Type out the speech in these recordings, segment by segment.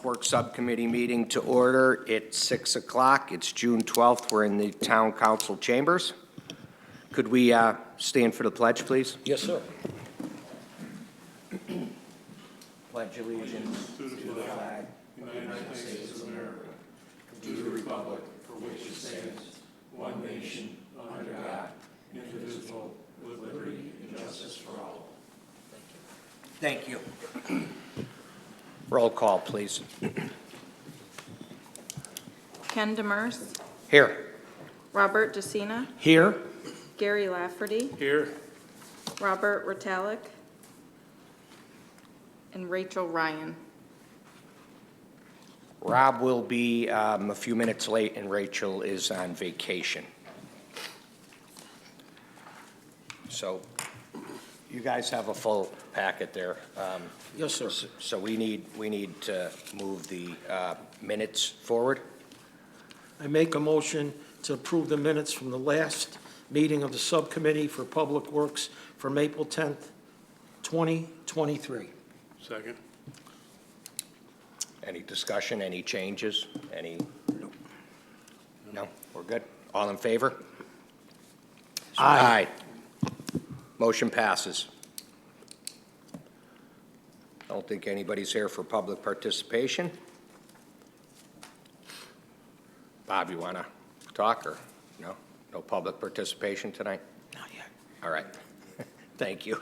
Public Works Subcommittee meeting to order. It's 6 o'clock. It's June 12th. We're in the Town Council chambers. Could we stand for the pledge, please? Yes, sir. Pledge allegiance to the flag of the United States of America, to the republic for which it stands, one nation, under God, indivisible, with liberty and justice for all. Thank you. Roll call, please. Ken Demers, Here. Robert DeCina, Here. Gary Lafferty, Here. Robert Rotalick, and Rachel Ryan. Rob will be a few minutes late, and Rachel is on vacation. So you guys have a full packet there. Yes, sir. So we need to move the minutes forward. I make a motion to approve the minutes from the last meeting of the Subcommittee for Public Works from April 10th, 2023. Second. Any discussion, any changes, any? No, we're good. All in favor? Aye. Motion passes. I don't think anybody's here for public participation. Bob, you want to talk, or no? No public participation tonight? Not yet. All right. Thank you.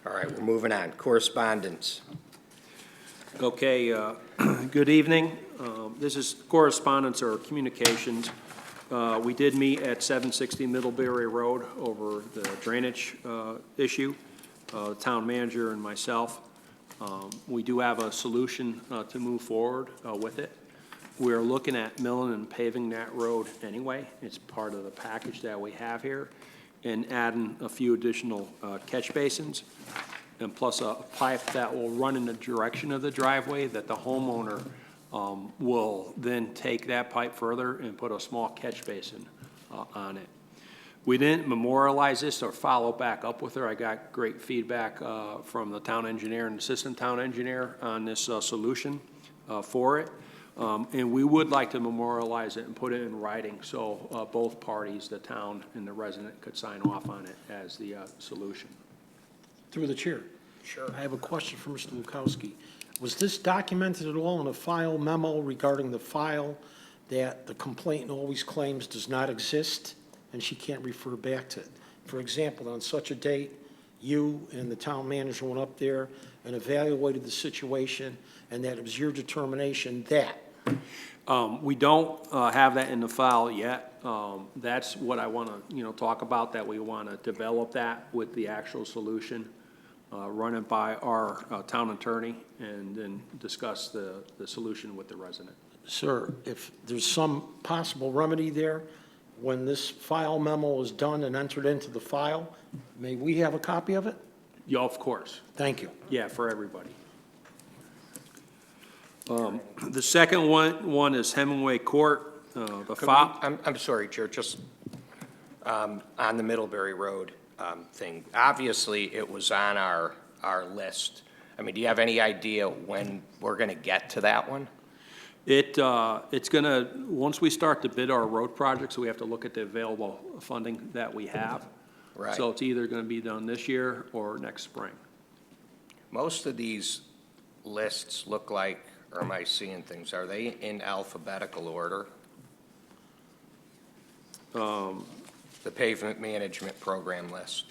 All right, we're moving on. Correspondence. Okay, good evening. This is correspondence or communications. We did meet at 760 Middlebury Road over the drainage issue, the town manager and myself. We do have a solution to move forward with it. We're looking at milling and paving that road anyway. It's part of the package that we have here, and adding a few additional catch basins, and plus a pipe that will run in the direction of the driveway that the homeowner will then take that pipe further and put a small catch basin on it. We didn't memorialize this or follow back up with her. I got great feedback from the town engineer and assistant town engineer on this solution for it. And we would like to memorialize it and put it in writing so both parties, the town and the resident, could sign off on it as the solution. Through the chair. Sure. I have a question for Mr. Lukowski. Was this documented at all in a file memo regarding the file that the complainant always claims does not exist and she can't refer back to it? For example, on such a date, you and the town manager went up there and evaluated the situation, and that it was your determination that. We don't have that in the file yet. That's what I want to, talk about, that we want to develop that with the actual solution, run it by our town attorney, and then discuss the solution with the resident. Sir, if there's some possible remedy there, when this file memo is done and entered into the file, may we have a copy of it? Yeah, of course. Thank you. Yeah, for everybody. The second one is Hemingway Court. I'm sorry, Chair, just on the Middlebury Road thing. Obviously, it was on our list. I mean, do you have any idea when we're going to get to that one? It's gonna, once we start to bid our road projects, we have to look at the available funding that we have. Right. So it's either gonna be done this year or next spring. Most of these lists look like, or am I seeing things, are they in alphabetical order? The pavement management program list.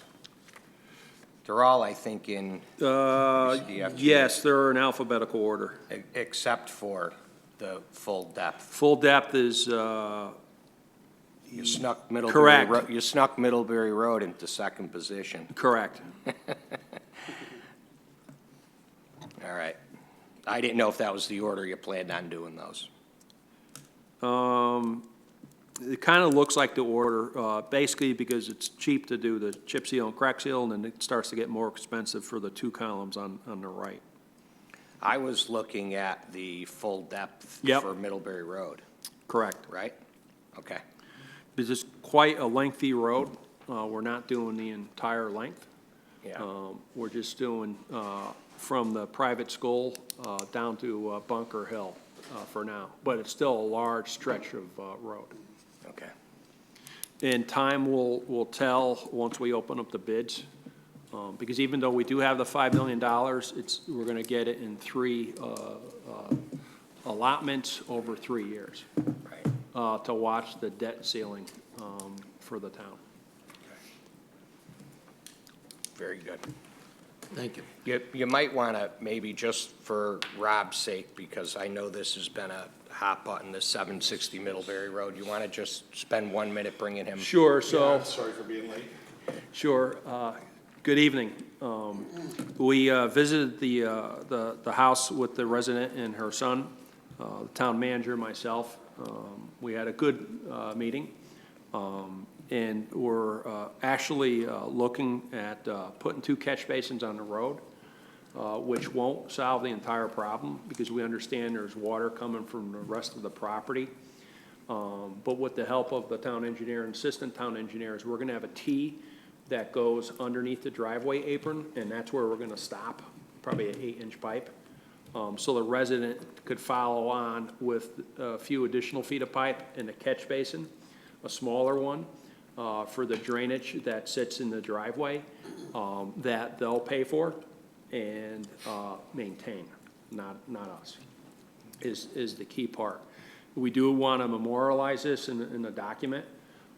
They're all, I think, in Yes, they're in alphabetical order. except for the full depth. Full depth is, You snuck Middlebury. Correct. You snuck Middlebury Road into second position. correct. All right. I didn't know if that was the order you planned on doing those. It kind of looks like the order, basically because it's cheap to do the chip seal and crack seal, and then it starts to get more expensive for the two columns on the right. I was looking at the full depth Yep. for Middlebury Road, Correct. right? Okay. This is quite a lengthy road. We're not doing the entire length. Yeah. We're just doing from the private school down to Bunker Hill for now, but it's still a large stretch of road. Okay. And time will tell once we open up the bids, because even though we do have the $5 million, we're going to get it in 3 allotments over 3 years to watch the debt ceiling for the town. Very good. Thank you. You might want to, maybe just for Rob's sake, because I know this has been a hot button, this 760 Middlebury Road, you want to just spend 1 minute bringing him? Sure, so. Sorry for being late. Sure. Good evening. We visited the house with the resident and her son, the town manager, myself. We had a good meeting, and we're actually looking at putting 2 catch basins on the road, which won't solve the entire problem because we understand there's water coming from the rest of the property. But with the help of the town engineer and assistant town engineers, we're going to have a T that goes underneath the driveway apron, and that's where we're going to stop, probably an 8-inch pipe. So the resident could follow on with a few additional feet of pipe in a catch basin, a smaller one, for the drainage that sits in the driveway, that they'll pay for and maintain, not us, is the key part. We do want to memorialize this in a document,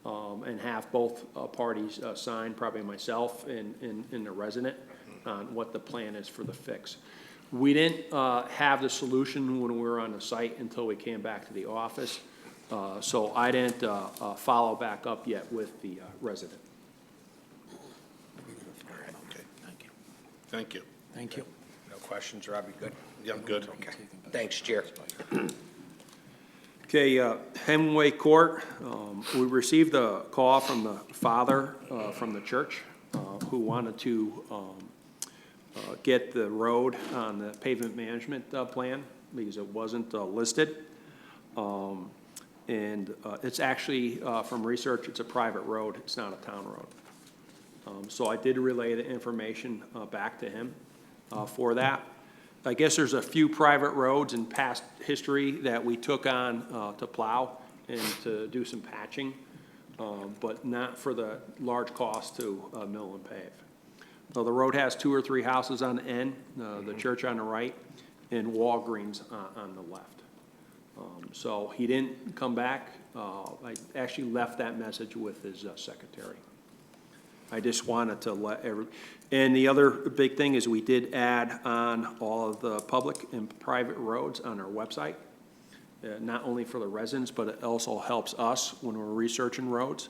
and have both parties sign, probably myself and the resident, on what the plan is for the fix. We didn't have the solution when we were on the site until we came back to the office, so I didn't follow back up yet with the resident. Okay. Thank you. Thank you. No questions, Rob, you good? Yeah, I'm good. Okay. Thanks, Chair. Okay, Hemingway Court, we received a call from the father from the church who wanted to get the road on the pavement management plan because it wasn't listed. And it's actually, from research, it's a private road. It's not a town road. So I did relay the information back to him for that. I guess there's a few private roads in past history that we took on to plow and to do some patching, but not for the large cost to mill and pave. So the road has 2 or 3 houses on the end, the church on the right, and Walgreens on the left. So he didn't come back. I actually left that message with his secretary. I just wanted to let and the other big thing is we did add on all of the public and private roads on our website, not only for the residents, but it also helps us when we're researching roads,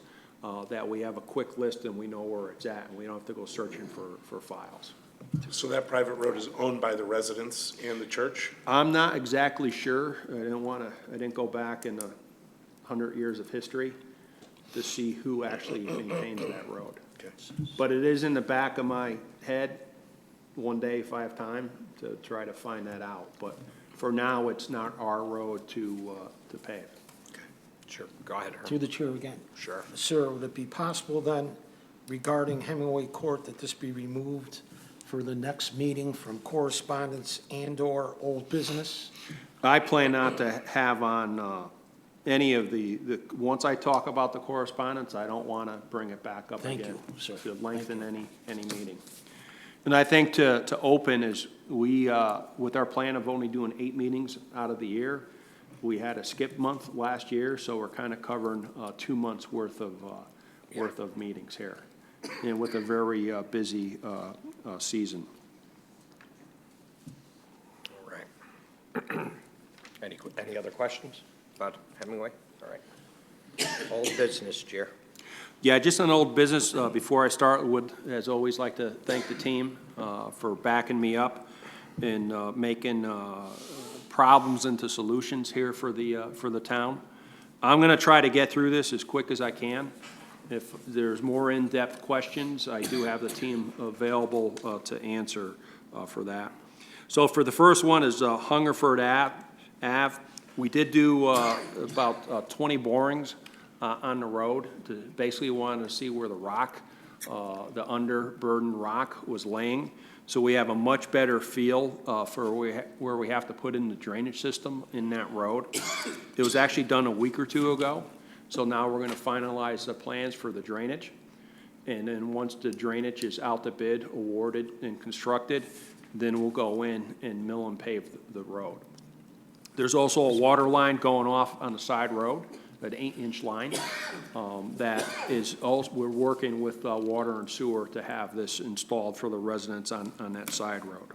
that we have a quick list and we know where it's at, and we don't have to go searching for files. So that private road is owned by the residents and the church? I'm not exactly sure. I didn't go back in 100 years of history to see who actually maintains that road. Okay. But it is in the back of my head one day if I have time to try to find that out. But for now, it's not our road to pave. Okay. Sure, go ahead, Herb. Through the chair again. Sure. Sir, would it be possible then, regarding Hemingway Court, that this be removed for the next meeting from correspondence and/or old business? I plan not to have on any of once I talk about the correspondence, I don't want to bring it back up again. Thank you, sir. To lengthen any meeting. And I think to open is we, with our plan of only doing 8 meetings out of the year, we had a skip month last year, so we're kind of covering 2 months worth of meetings here, and with a very busy season. All right. Any other questions about Hemingway? All right. Old business, Chair. Yeah, just on old business, before I start, would, as always, like to thank the team for backing me up and making problems into solutions here for the town. I'm going to try to get through this as quick as I can. If there's more in-depth questions, I do have the team available to answer for that. So for the first one is Hungerford Ave. We did do about 20 borings on the road to basically want to see where the rock, the underburdened rock was laying. So we have a much better feel for where we have to put in the drainage system in that road. It was actually done a week or two ago, so now we're gonna finalize the plans for the drainage. And then once the drainage is out to bid, awarded, and constructed, then we'll go in and mill and pave the road. There's also a water line going off on the side road, an 8-inch line, that is also, we're working with water and sewer to have this installed for the residents on that side road.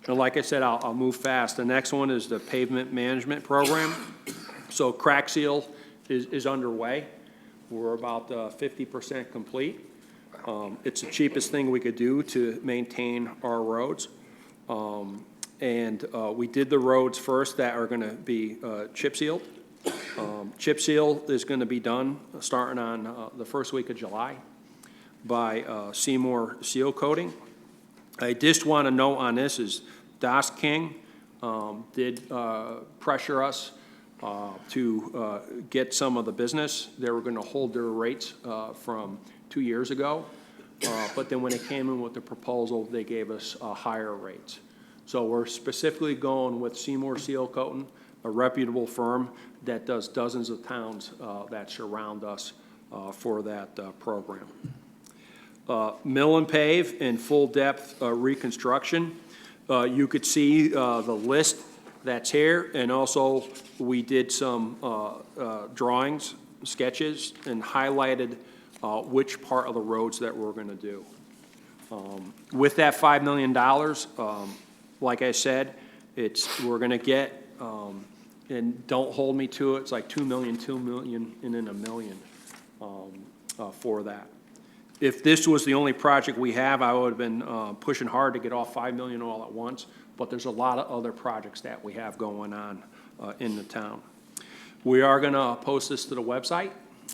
And like I said, I'll move fast. The next one is the pavement management program. So crack seal is underway. We're about 50% complete. It's the cheapest thing we could do to maintain our roads. We did the roads first that are gonna be chip sealed. Chip seal is gonna be done starting on the first week of July by Seymour Seal Coating. I just want to note on this is Das King did pressure us to get some of the business. They were gonna hold their rates from 2 years ago, but then when they came in with the proposal, they gave us higher rates. So we're specifically going with Seymour Seal Coating, a reputable firm that does dozens of towns that surround us for that program. Mill and pave and full depth reconstruction. You could see the list that's here, and also we did some drawings, sketches, and highlighted which part of the roads that we're gonna do. With that $5 million, like I said, we're gonna get, and don't hold me to it, it's like 2 million, and then $1 million for that. If this was the only project we have, I would have been pushing hard to get all $5 million all at once, but there's a lot of other projects that we have going on in the town. We are gonna post this to the website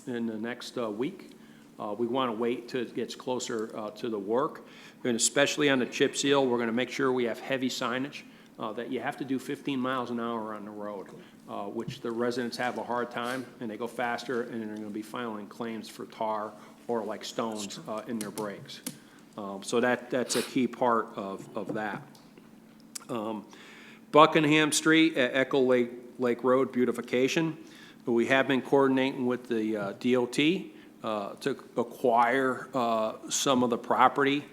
in the next week. We wanna wait till it gets closer to the work, and especially on the chip seal, we're gonna make sure we have heavy signage that you have to do 15 miles an hour on the road, which the residents have a hard time, and they go faster, and they're gonna be filing claims for tar or like stones in their brakes. So that's a key part of that. Buckingham Street at Echo Lake Road beautification. We have been coordinating with the DOT to acquire some of the property.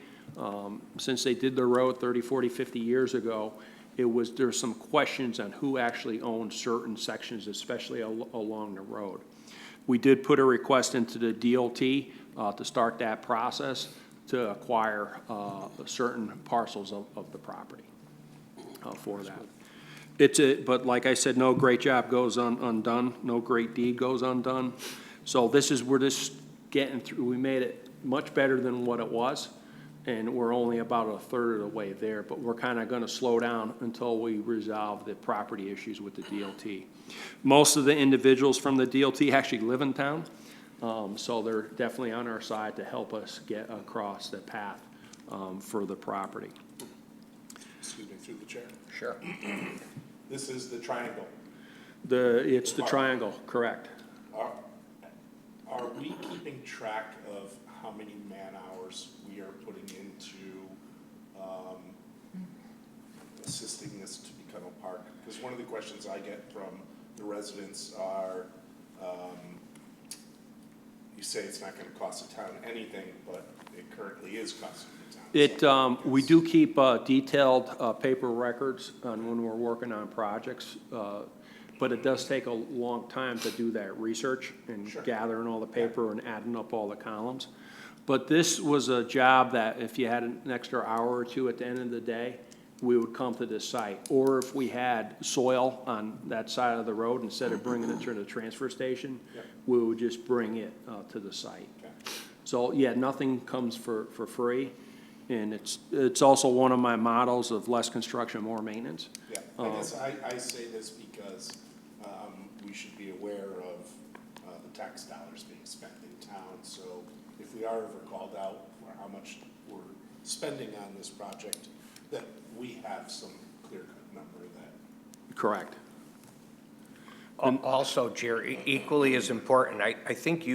Since they did the road 30, 40, 50 years ago, there's some questions on who actually owns certain sections, especially along the road. We did put a request into the DOT to start that process to acquire certain parcels of the property for that. But like I said, no great job goes undone, no great deed goes undone. So we're just getting through, we made it much better than what it was, and we're only about a third of the way there, but we're kind of going to slow down until we resolve the property issues with the DOT. Most of the individuals from the DOT actually live in town, so they're definitely on our side to help us get across the path for the property. Excuse me, through the chair. Sure. This is the triangle. It's the triangle, correct. Are we keeping track of how many man-hours we are putting into assisting this to become a park? Because one of the questions I get from the residents are, you say it's not gonna cost the town anything, but it currently is costing the town. We do keep detailed paper records on when we're working on projects, but it does take a long time to do that research and Sure. gathering all the paper and adding up all the columns. But this was a job that if you had an extra hour or two at the end of the day, we would come to this site. Or if we had soil on that side of the road, instead of bringing it to the transfer station, Yep. we would just bring it to the site. Okay. So, yeah, nothing comes for free. And it's also one of my mottos of less construction, more maintenance. Yeah, I guess I say this because we should be aware of the tax dollars being spent in town. So if we are ever called out for how much we're spending on this project, that we have some clear-cut number of that. Correct. Also, Jerry, equally as important, I think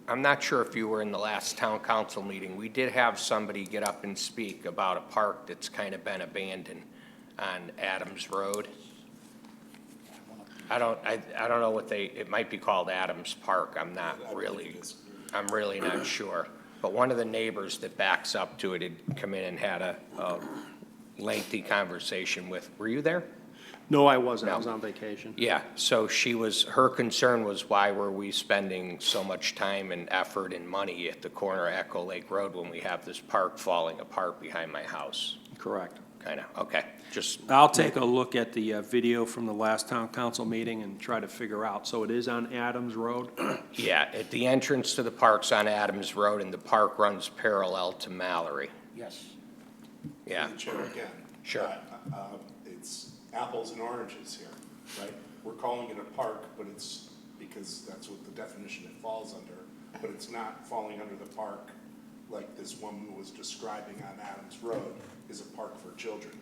I'm not sure if you were in the last town council meeting. We did have somebody get up and speak about a park that's kind of been abandoned on Adams Road. I don't know what it might be called Adams Park. I'm really not sure. But one of the neighbors that backs up to it had come in and had a lengthy conversation with, were you there? No, I wasn't. I No. was on vacation. Yeah, so her concern was, why were we spending so much time and effort and money at the corner of Echo Lake Road when we have this park falling apart behind my house? Correct. Kind of, okay, just, I'll take a look at the video from the last town council meeting and try to figure out. So it is on Adams Road? yeah, at the entrance to the park's on Adams Road, and the park runs parallel to Mallory. Yes. Yeah, Through the chair again. Sure. It's apples and oranges here, right? We're calling it a park, but it's, because that's what the definition it falls under, but it's not falling under the park like this woman was describing on Adams Road is a park for children.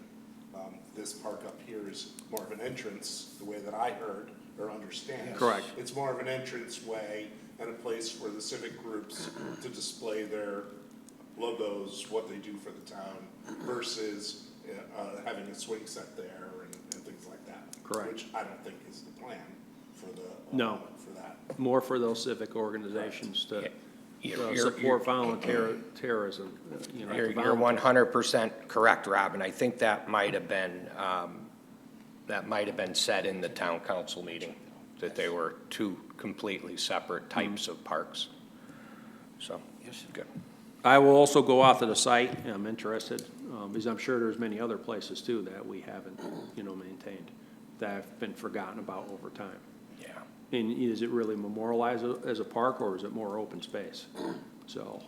This park up here is more of an entrance, the way that I heard or understand. Correct. It's more of an entrance way and a place for the civic groups to display their logos, what they do for the town, versus having a swing set there and things like that. Correct. Which I don't think is the plan for the. No. For that. More for those civic organizations to You're- support terrorism, you know. You're to 100% correct, Robin. I think that might have been said in the town council meeting, that they were two completely separate types of parks. So, good. I will also go out to the site, and I'm interested, because I'm sure there's many other places too that we haven't, maintained, that have been forgotten about over time. Yeah. And is it really memorialized as a park, or is it more open space? So,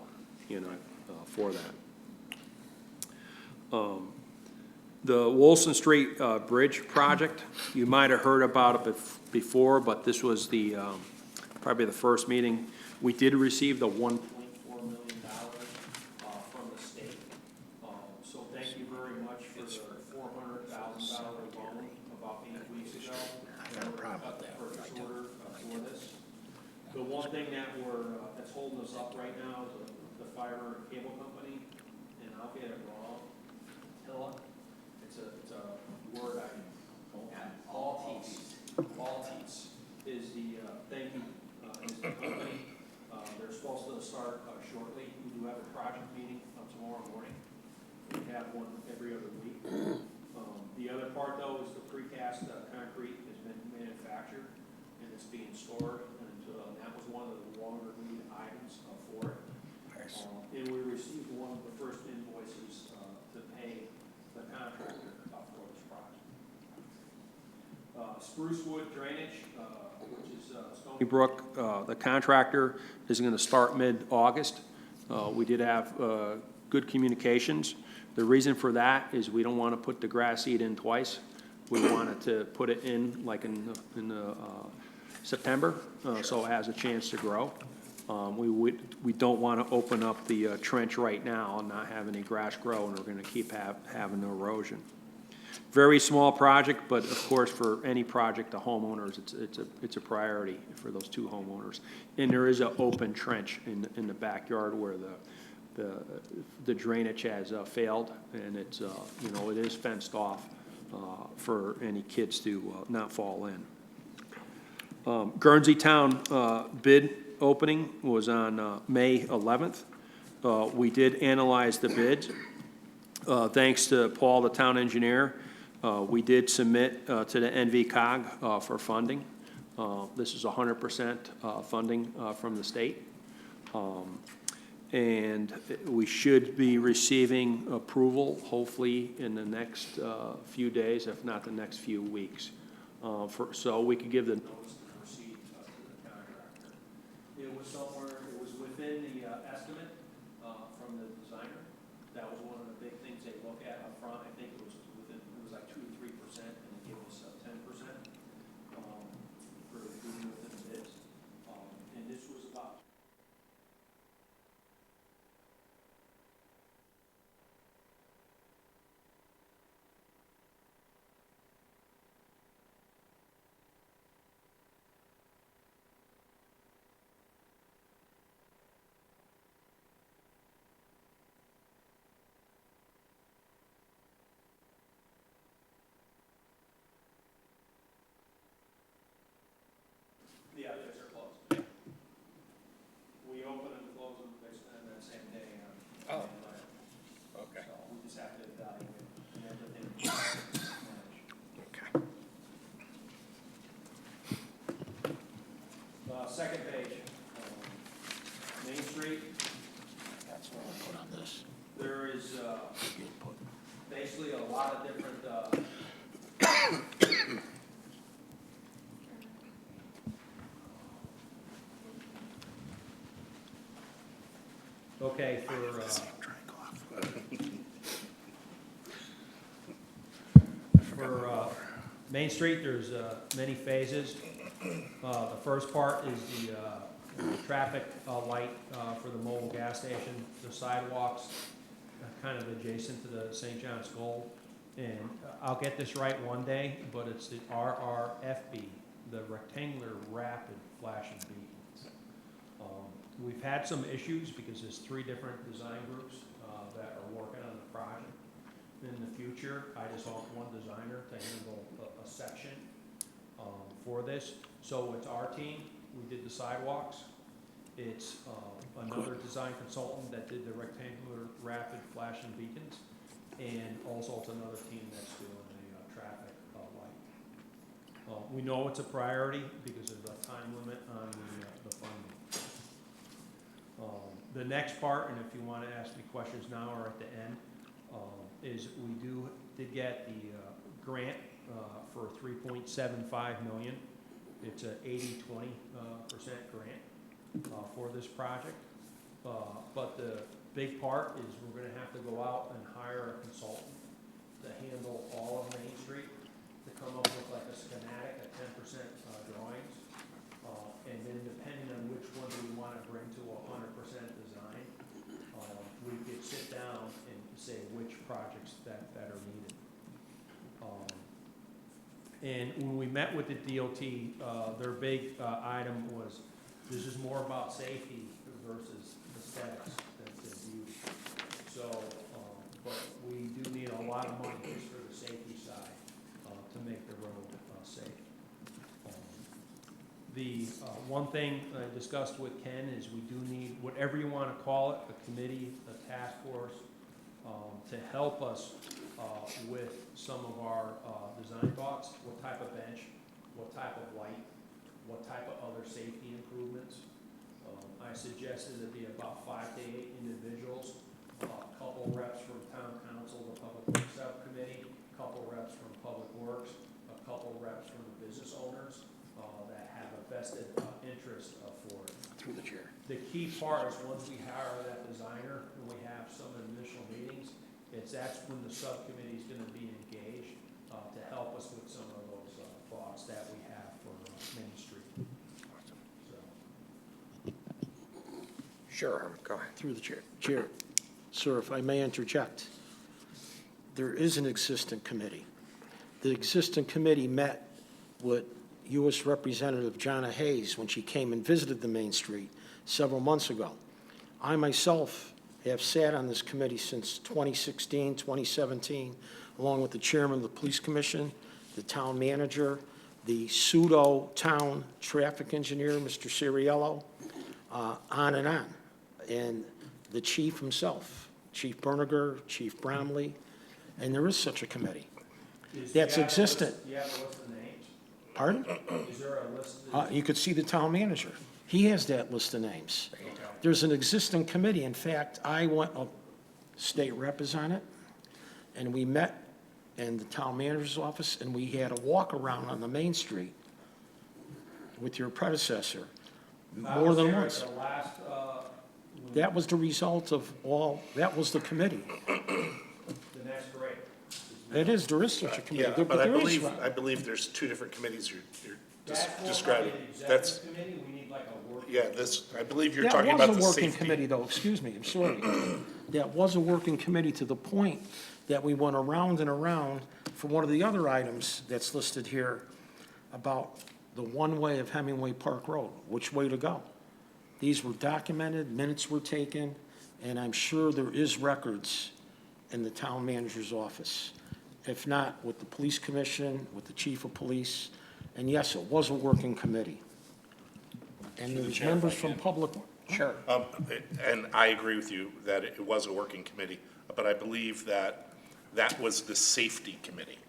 for that. The Wilson Street Bridge project, you might have heard about it before, but this was probably the first meeting. We did receive the $1.4 million from the state. So thank you very much for the $400,000 loan about 8 weeks ago. Got the purchase order for this. The one thing that's holding us up right now is the fiber and cable company, and I'll get it wrong. Hilla, it's a word I don't have. Maltese is the, thank you, is the company. They're supposed to start shortly. We do have a project meeting tomorrow morning. We have one every other week. The other part, though, is the precast concrete has been manufactured and it's being stored, and that was one of the longer lead items for it. And we received one of the first invoices to pay the contractor for this project. Spruce Wood Drainage, which is Stony Brook, the contractor is going to start mid-August. We did have good communications. The reason for that is we don't want to put the grass seed in twice. We wanted to put it in like in September, so it has a chance to grow. We don't want to open up the trench right now and not have any grass grow, and we're going to keep having erosion. Very small project, but of course, for any project, the homeowners, it's a priority for those two homeowners. And there is an open trench in the backyard where the drainage has failed, and it's it is fenced off for any kids to not fall in. Guernsey Town bid opening was on May 11th. We did analyze the bids. Thanks to Paul, the town engineer, we did submit to the NVCOG for funding. This is 100% funding from the state. And we should be receiving approval, hopefully, in the next few days, if not the next few weeks. So we could give the notice to proceed to the contractor. It was within the estimate from the designer. That was one of the big things they look at up front. I think it was like 2 to 3%, and they gave us 10% for being within the bids. And this was about Second page, Main Street, That's what I put on this. there is Input. basically a lot of different, okay, for Main Street, there's many phases. The first part is the traffic light for the mobile gas station, the sidewalks, kind of adjacent to the St. John's Gold. And I'll get this right one day, but it's the RRFB, the rectangular rapid flashing beacons. We've had some issues because there's 3 different design groups that are working on the project. In the future, I just want one designer to handle a section for this. So it's our team, we did the sidewalks. It's another design consultant that did the rectangular rapid flashing beacons. And also it's another team that's doing the traffic light. We know it's a priority because there's a time limit on the funding. The next part, and if you want to ask me questions now or at the end, is we did get the grant for $3.75 million. It's a 80-20% grant for this project. But the big part is we're going to have to go out and hire a consultant to handle all of Main Street, to come up with like a schematic, a 10% drawings. And then depending on which one we want to bring to 100% design, we could sit down and say which projects that are needed. And when we met with the DOT, their big item was, this is more about safety versus aesthetics than beauty. So, but we do need a lot of money just for the safety side to make the road safe. The one thing I discussed with Ken is we do need, whatever you want to call it, a committee, a task force, to help us with some of our design thoughts. What type of bench, what type of light, what type of other safety improvements. I suggested it be about 5 to 8 individuals, a couple reps from town council, the public works subcommittee, a couple reps from public works, a couple reps from the business owners that have a vested interest for it. Through the chair. The key part is once we hire that designer and we have some initial meetings, that's when the subcommittee is going to be engaged to help us with some of those thoughts that we have for Main Street. So. Sure, go ahead. Through the chair. Chair, sir, if I may interject, there is an existing committee. The existing committee met with U.S. Representative Jonna Hayes when she came and visited the Main Street several months ago. I myself have sat on this committee since 2016, 2017, along with the chairman of the police commission, the town manager, the pseudo-town traffic engineer, Mr. Ciriello, on, and the chief himself, Chief Berniger, Chief Bromley, and there is such a committee. That's existent. Do you have a list of names? Pardon? Is there a list of? You could see the town manager. He has that list of names. There's an existing committee. In fact, I went, state rep is on it, and we met in the town manager's office, and we had a walk around on the Main Street with your predecessor more than once. The last, That was the result of all, that was the committee. then that's great. It is, there is such a committee. Yeah, but I there is believe, one. there's 2 different committees you're That's more describing. like an That's, executive committee, we need like a work. yeah, I believe you're talking about the That was a working safety. committee, though, excuse me, I'm sorry. That was a working committee to the point that we went around and around for one of the other items that's listed here about the one-way of Hemingway Park Road, which way to go. These were documented, minutes were taken, and I'm sure there is records in the town manager's office. If not, with the police commission, with the chief of police, and yes, it was a working committee. And Through the there's chair, if members I from can. public. Sure. And I agree with you that it was a working committee, but I believe that was the safety committee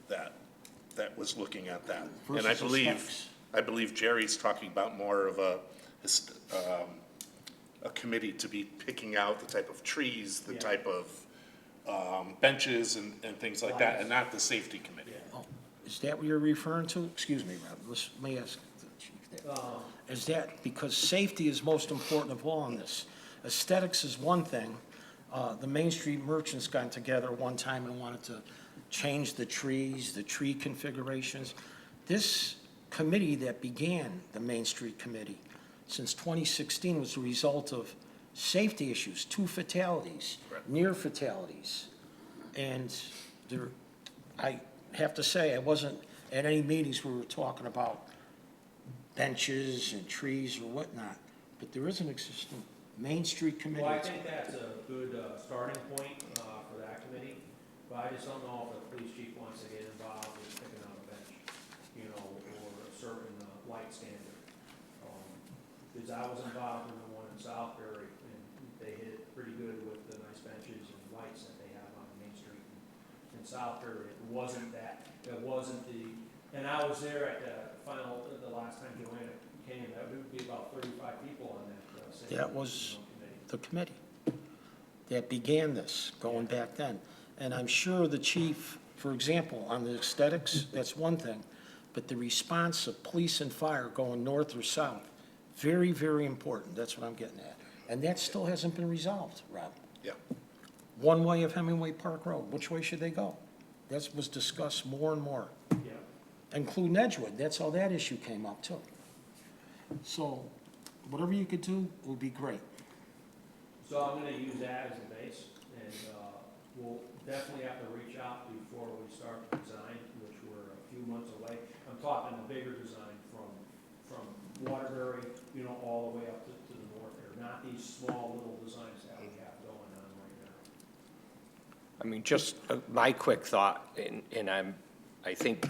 that was looking at that. And I Versus believe, aesthetics. I believe Jerry's talking about more of a committee to be picking out the type of trees, the type of benches and things like that, and not the safety committee. Oh, is that what you're referring to? Excuse me, Rob, let me ask the chief that. Is that, because safety is most important of all in this. Aesthetics is one thing. The Main Street merchants got together one time and wanted to change the trees, the tree configurations. This committee that began, the Main Street Committee, since 2016 was a result of safety issues, 2 fatalities, near fatalities. And there, I have to say, I wasn't at any meetings where we were talking about benches and trees or whatnot, but there is an existing Main Street Committee. Well, I think that's a good starting point for that committee, but I just don't know if the police chief wants to get involved in picking out a bench, you know, or a certain light standard. Because I was involved in the one in Southbury, and they hit it pretty good with the nice benches and lights that they have on Main Street in Southbury. It wasn't the, and I was there at the last time Joanna came, that would be about 35 people on that. That was the committee that began this, going back then. And I'm sure the chief, for example, on the aesthetics, that's one thing, but the response of police and fire going north or south, very, very important. That's what I'm getting at. And that still hasn't been resolved, Rob. Yeah. One way of Hemingway Park Road, which way should they go? That was discussed more and more. Yeah. Including Edgewood, that's how that issue came up too. So, whatever you could do would be great. So I'm gonna use that as a base, and we'll definitely have to reach out before we start the design, which we're a few months away. I'm talking a bigger design from Waterbury, you know, all the way up to the north there, not these small little designs that we have going on right now. I mean, just my quick thought, and I think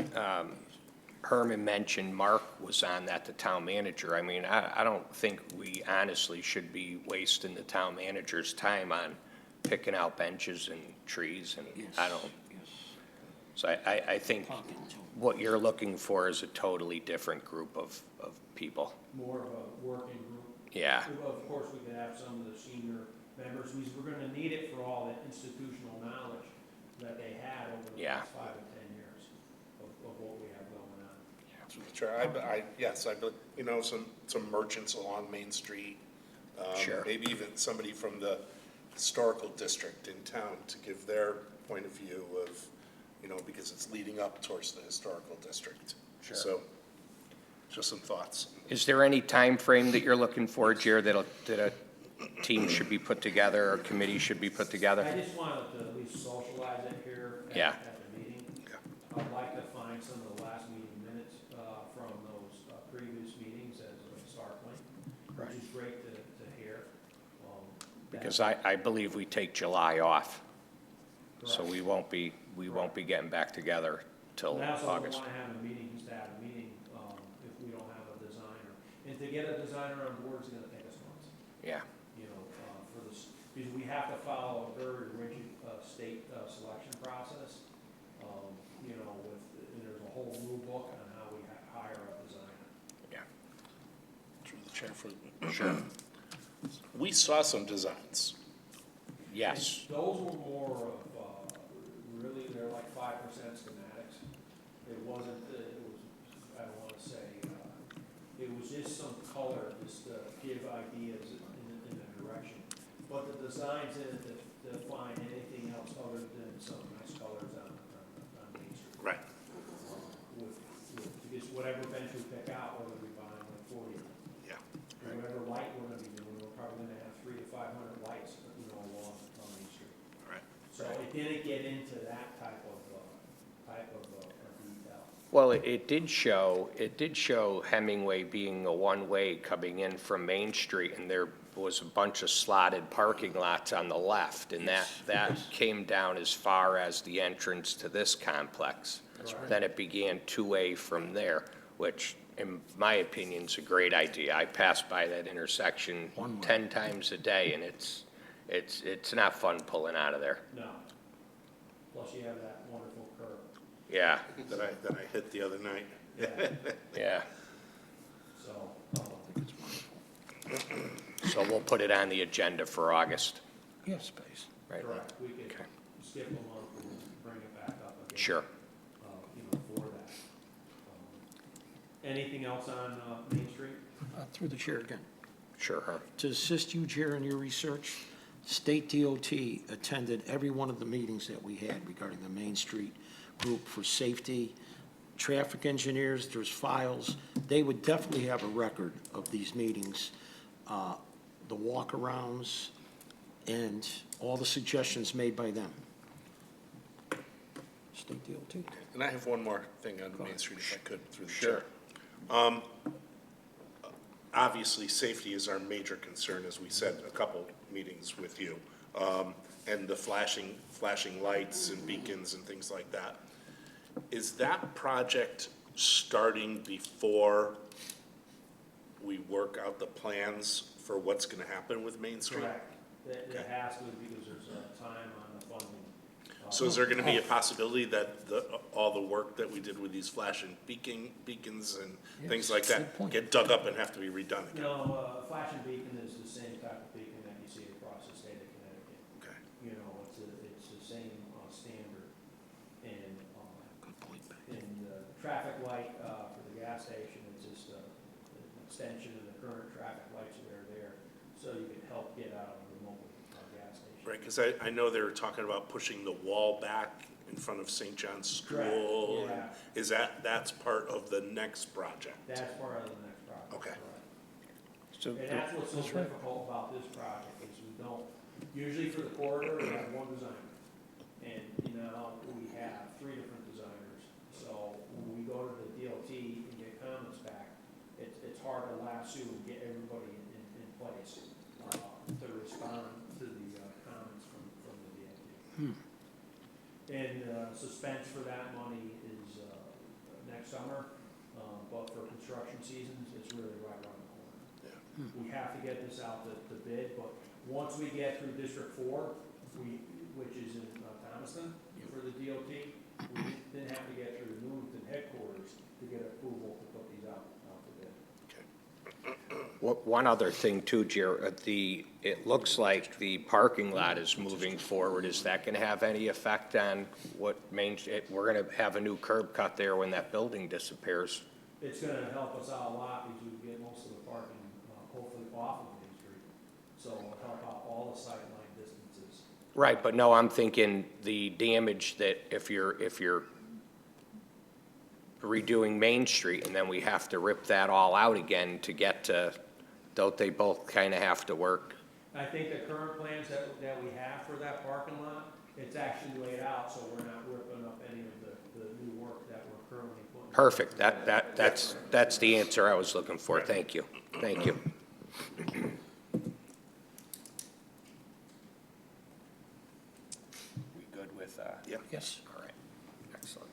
Herman mentioned Mark was on that, the town manager. I mean, I don't think we honestly should be wasting the town manager's time on picking out benches and trees, and I don't. So I think what you're looking for is a totally different group of people. More of a working group. Yeah. Of course, we could have some of the senior members, we're gonna need it for all that institutional knowledge that they had over the last 5 and 10 years of what we have going on. Through the chair, yes, you know, some merchants along Main Street. Sure. Maybe even somebody from the historical district in town to give their point of view of, you know, because it's leading up towards the historical district. Sure. So, just some thoughts. Is there any time frame that you're looking for, Jer, that a team should be put together or committee should be put together? I just wanted to at least socialize it here Yeah. at the meeting. Yeah. I'd like to find some of the last meeting minutes from those previous meetings as a start point, which is great to hear. Because I believe we take July off, so Correct. we won't be getting back together till And I also August. want to have a meeting, just to have a meeting, if we don't have a designer. And to get a designer on board is gonna take us months, Yeah, you know, for this, because we have to follow a very rigid, state, selection process. You know, and there's a whole rule book on how we hire a designer. yeah, Through the chair for, sure, we saw some designs. yes, And those were more of, really, they're like 5% schematics. It wasn't, it was, I don't wanna say, it was just some color, just to give ideas in a direction. But the designs didn't define anything else other than some nice colors on Main Street. Right. Because whatever bench we pick out, whether we buy like 40, Yeah. whatever light we're gonna be doing, we're probably gonna have 300 to 500 lights, you know, along Main Street. Right. So it didn't get into that type of detail. well, it did show Hemingway being a one-way coming in from Main Street, and there was a bunch of slotted parking lots on the left, and that came down as far as the entrance to this complex. Then it began two-way from there, which, in my opinion, is a great idea. I pass by that intersection 10 times a day, and it's not fun pulling out of there. No. Plus you have that wonderful curve. Yeah, That I hit the other night. Yeah. yeah. So, So we'll put it on the agenda for August, Yes, please. right? correct, we could skip a month and bring it back up again. Sure. For that. Anything else on Main Street? Through the chair again. Sure, Herb. To assist you, Chair, in your research, State DOT attended every one of the meetings that we had regarding the Main Street group for safety, traffic engineers, there's files. They would definitely have a record of these meetings, the walkarounds, and all the suggestions made by them. State DOT. And I have one more thing on Main Street, if I could, through the Sure. chair. Obviously, safety is our major concern, as we said a couple meetings with you. And the flashing lights and beacons and things like that. Is that project starting before we work out the plans for what's gonna happen with Main Street? Correct. It Okay. has to, because there's a time on the funding. So is there gonna be a possibility that all the work that we did with these flashing beacons and things like good that point. get dug up and have to be redone again? No, flashing beacon is the same type of beacon that you see across the state of Connecticut. Okay. It's the same standard. And, Good point, Ben. in the traffic light for the gas station, it's just an extension of the current traffic lights that are there, so you can help get out of the mobile gas station. Right, because I know they were talking about pushing the wall back in front of St. John's Correct, School. yeah. Is that's part of the next project? That's part of the next project. Okay. correct. So, And that's what's so difficult about this project, is we don't, usually for the corridor, we have one designer. And, we have three different designers. So when we go to the DOT and get comments back, it's hard to lasso and get everybody in place to respond to the comments from the DOT. And suspense for that money is next summer, but for construction seasons, it's really right around the corner. Yeah. We have to get this out to bid, but once we get through District 4, which is in Thomaston for the DOT, we then have to get through the Newington headquarters to get approval to put these out to bid. One other thing too, it looks like the parking lot is moving forward. Is that gonna have any effect on what we're gonna have a new curb cut there when that building disappears? It's gonna help us out a lot because we get most of the parking, hopefully off of Main Street. So it'll help out all the sightline distances. Right, but no, I'm thinking the damage that if you're redoing Main Street and then we have to rip that all out again to get to, don't they both kind of have to work? I think the current plans that we have for that parking lot, it's actually laid out, so we're not ripping up any of the new work that we're currently putting. Perfect, that's the answer I was looking for. Thank you, thank you. We good with, Yeah. Yes. all right, excellent.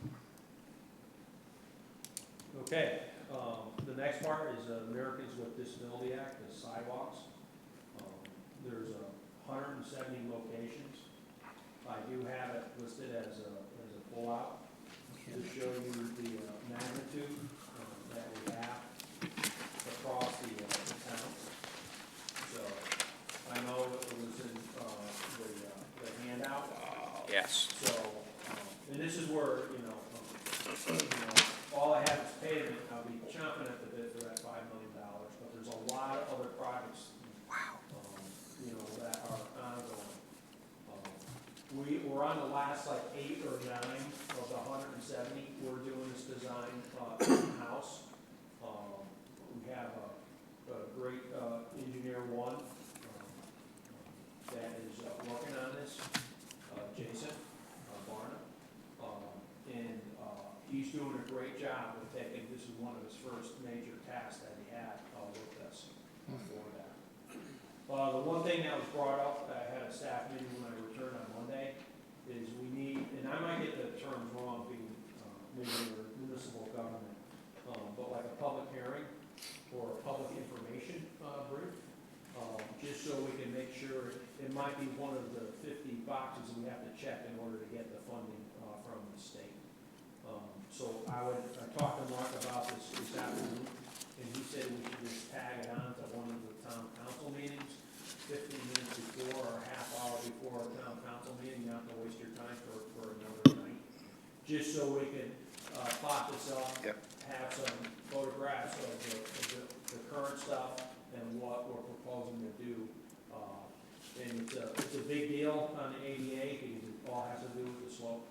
Okay, the next part is Americans with Disability Act, the sidewalks. There's 170 locations. I do have it listed as a pull-out to show you the magnitude that we have across the town. So I know it was in the handout. Yes. So, and this is where, all I have is pavement, I'll be chomping at the bit for that $5 million, but there's a lot of other projects, that are ongoing. We're on the last 8 or 9 of the 170, we're doing this design in-house. We have a great engineer one that is working on this, Jason Barna. And he's doing a great job with taking, this is one of his first major tasks that he had with us for that. The one thing that was brought up, I had a staff meeting when I returned on Monday, is we need, and I might get the terms wrong, being maybe municipal government, but like a public hearing or a public information brief, just so we can make sure, it might be one of the 50 boxes we have to check in order to get the funding from the state. So I talked to Mark about this afternoon, and he said we current stuff and what we're proposing to do. And it's a big deal on the ADA because it all has to do with the slope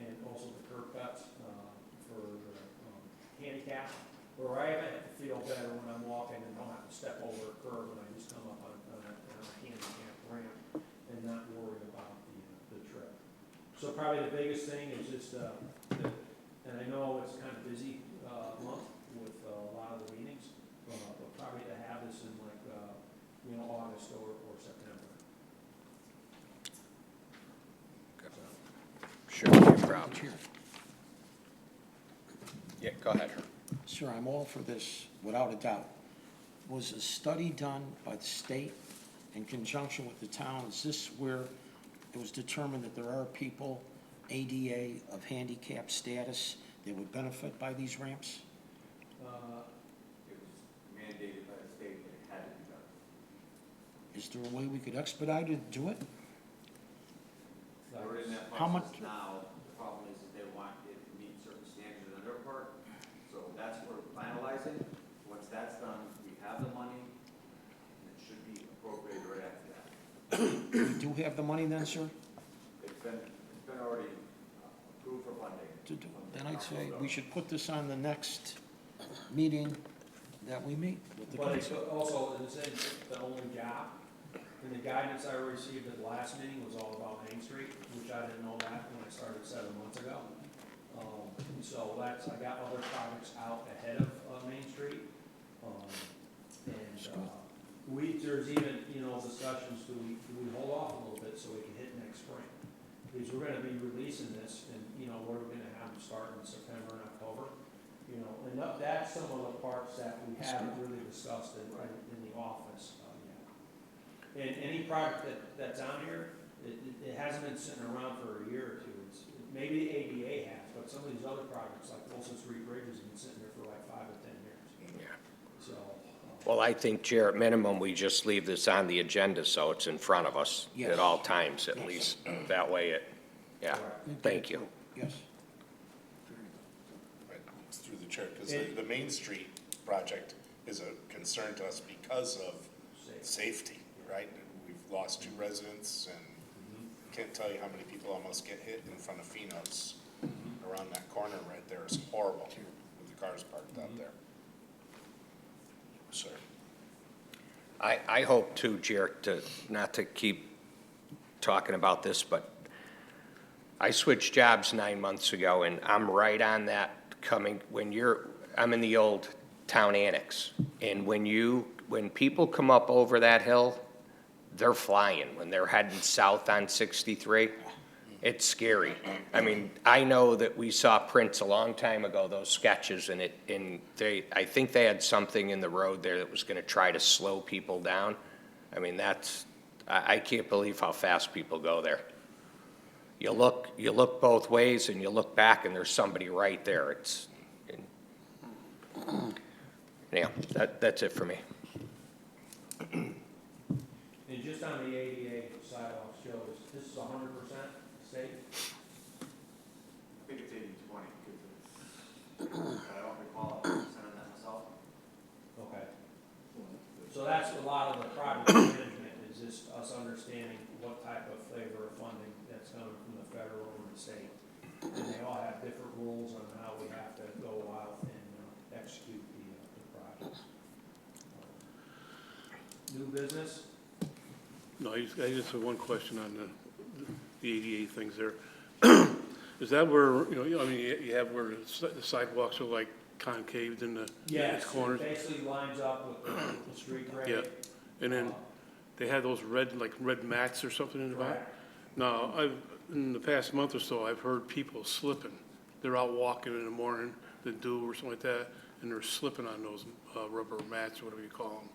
and also the curb cuts for the handicap. Where I have to feel better when I'm walking and don't have to step over a curb when I just come up on a handicap ramp and not worry about the trip. So probably the biggest thing is just, and I know it's kind of busy month with a lot of the meetings, but probably to have this in like, August or September. Shouldn't be a problem. Yeah, go ahead. Sir, I'm all for this, without a doubt. Was a study done by the state in conjunction with the town? Is this where it was determined that there are people, ADA of handicap status, that would benefit by these ramps? It was mandated by the state that it had to be done. Is there a way we could expedite it, do it? We're in that How much- process now. The problem is that they want it to meet certain standards in their part. So that's what we're finalizing. Once that's done, we have the money, and it should be appropriated right after that. We do have the money then, sir? It's been already approved for funding. Then I'd say we should put this on the next meeting that we meet with the But it's council. also, this isn't the only job. And the guidance I received at the last meeting was all about Main Street, which I didn't know that when I started 7 months ago. So I got other projects out ahead of Main Street. There's even, discussions, do we hold off a little bit so we can hit next spring? Because we're gonna be releasing this and, we're gonna have them start in September and October. And that's some of the parts that we haven't really discussed in the office yet. And any project that's on here, it hasn't been sitting around for a year or two. Maybe the ADA has, but some of these other projects, like Wilson Street Bridge, has been sitting there for like 5 or 10 years. Yeah. So, Well, I think, Chair, at minimum, we just leave this on the agenda so it's in front of us Yes. at all times, at Yes. least. That way yeah, thank you. Yes. Right, through the chair, because the Main Street project is a concern to us because of safety, right? We've lost 2 residents, and can't tell you how many people almost get hit in front of Fino's around that corner right there. It's horrible with the cars parked out there. Sir. I hope too, Jared, not to keep talking about this, but I switched jobs 9 months ago, and I'm right on that I'm in the old town annex. And when people come up over that hill, they're flying. When they're heading south on 63, it's scary. I mean, I know that we saw prints a long time ago, those sketches, and I think they had something in the road there that was gonna try to slow people down. I mean, I can't believe how fast people go there. You look both ways and you look back and there's somebody right there. That's it for me. and just on the ADA sidewalks, Joe, this is 100% safe? I think it's 80/20, because I don't recall 100% on that myself. Okay. So that's a lot of the project management, is just us understanding what type of flavor of funding that's coming from the federal and the state. And they all have different rules on how we have to go out and execute the projects. New business? No, I just have one question on the ADA things there. Is that where, you have where the sidewalks are like concaved in the Yes, it corners? basically lines up with the street grade. Yeah, and then they have those red mats or something in the back? Correct. Now, in the past month or so, I've heard people slipping. They're out walking in the morning, the dew or something like that, and they're slipping on those rubber mats or whatever you call them.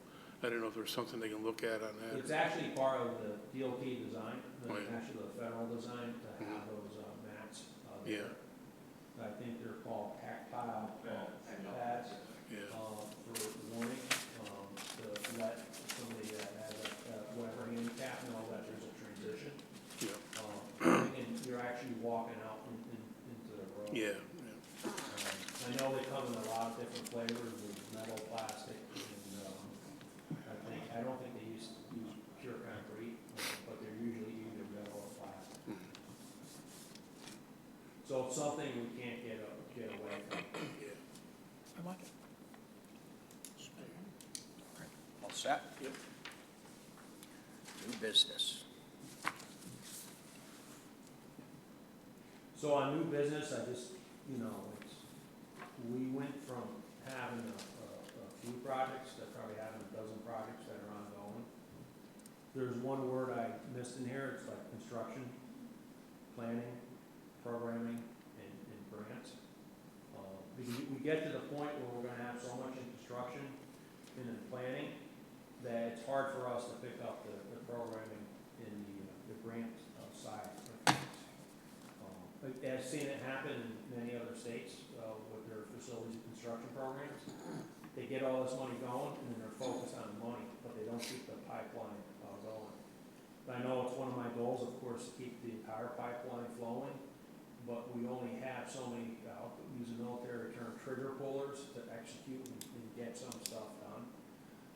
I don't know if there's something they can look at on that. It's actually part of the DOT design, Right. actually the federal design, to have those mats Yeah, there. I think they're called tactile pads yeah, for warning, to let somebody that has whatever handicap know that there's a transition. yeah, And you're actually walking out into the road. yeah, I know they come in a lot of different flavors, with metal, plastic, and So it's something we can't get away from. I like it. All set? Yep. New business. So on new business, I just, we went from having a few projects to probably having a dozen projects that are ongoing. There's one word I missed in here, it's like construction, planning, programming, and grants. Because we get to the point where we're gonna have so much in construction and in planning that it's hard for us to pick up the programming in the grant side of things. I've seen it happen in many other states with their facilities and construction programs. They get all this money going and then they're focused on money, but they don't keep the pipeline going. I know it's one of my goals, of course, to keep the entire pipeline flowing, but we only have so many, use a military term, trigger pullers to execute and get some stuff done.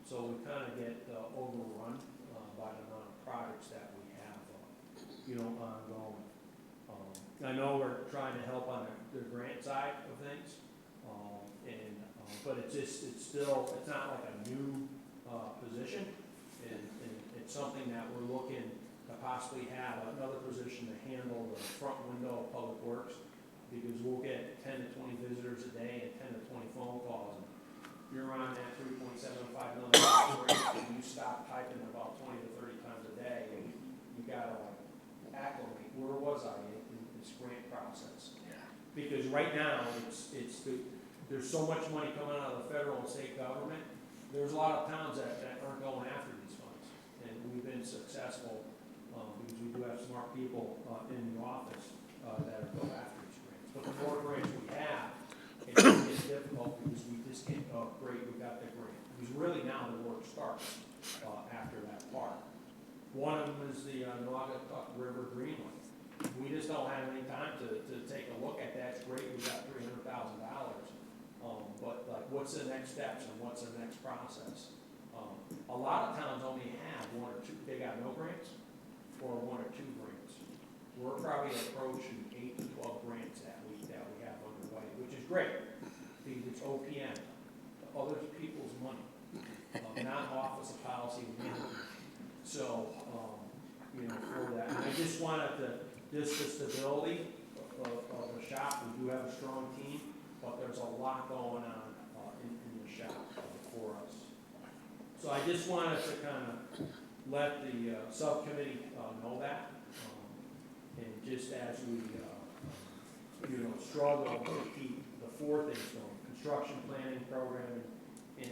So we kind of get overrun by the amount of projects that we have, ongoing. I know we're trying to help on the grant side of things, but it's not like a new position, and it's something that we're looking to possibly have another position to handle the front window of Public Works, because we'll get 10 to 20 visitors a day and 10 to 20 phone calls, and you're on that $3.75 million grant, and you stop typing about 20 to 30 times a day, and you gotta acclimate, where was I in this grant process? Because right now, there's so much money coming out of the federal and state government, there's a lot of towns that aren't going after these funds. And we've been successful because we do have smart people in the office that are go after these grants. But the more grants we have, it's difficult because we just can't, oh, great, we got the grant. Because really now the work starts after that part. One of them is the Naugatuck River Greenway. We just don't have any time to take a look at that. It's great, we got $300,000. But like, what's the next steps and what's the next process? A lot of towns only have one or two, they got no grants or one or two grants. We're probably approaching 8 to 12 grants that we have underway, which is great because it's OPM, other people's money, not Office of Policy and Management. So, for that, and I just wanted the stability of the shop. We do have a strong team, but there's a lot going on in the shop for us. So I just wanted to kind of let the subcommittee know that, and just as we struggle to keep the four things going: construction, planning, programming, and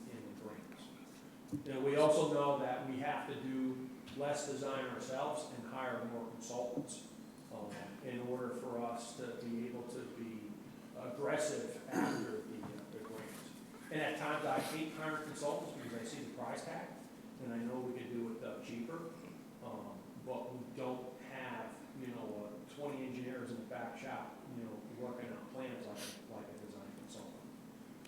the grants. We also know that we have to do less design ourselves and hire more consultants in order for us to be able to be aggressive after the grants. And at times I hate hiring consultants because I see the price tag, and I know we could do it cheaper, but we don't have 20 engineers in the back shop working on plans like a design consultant.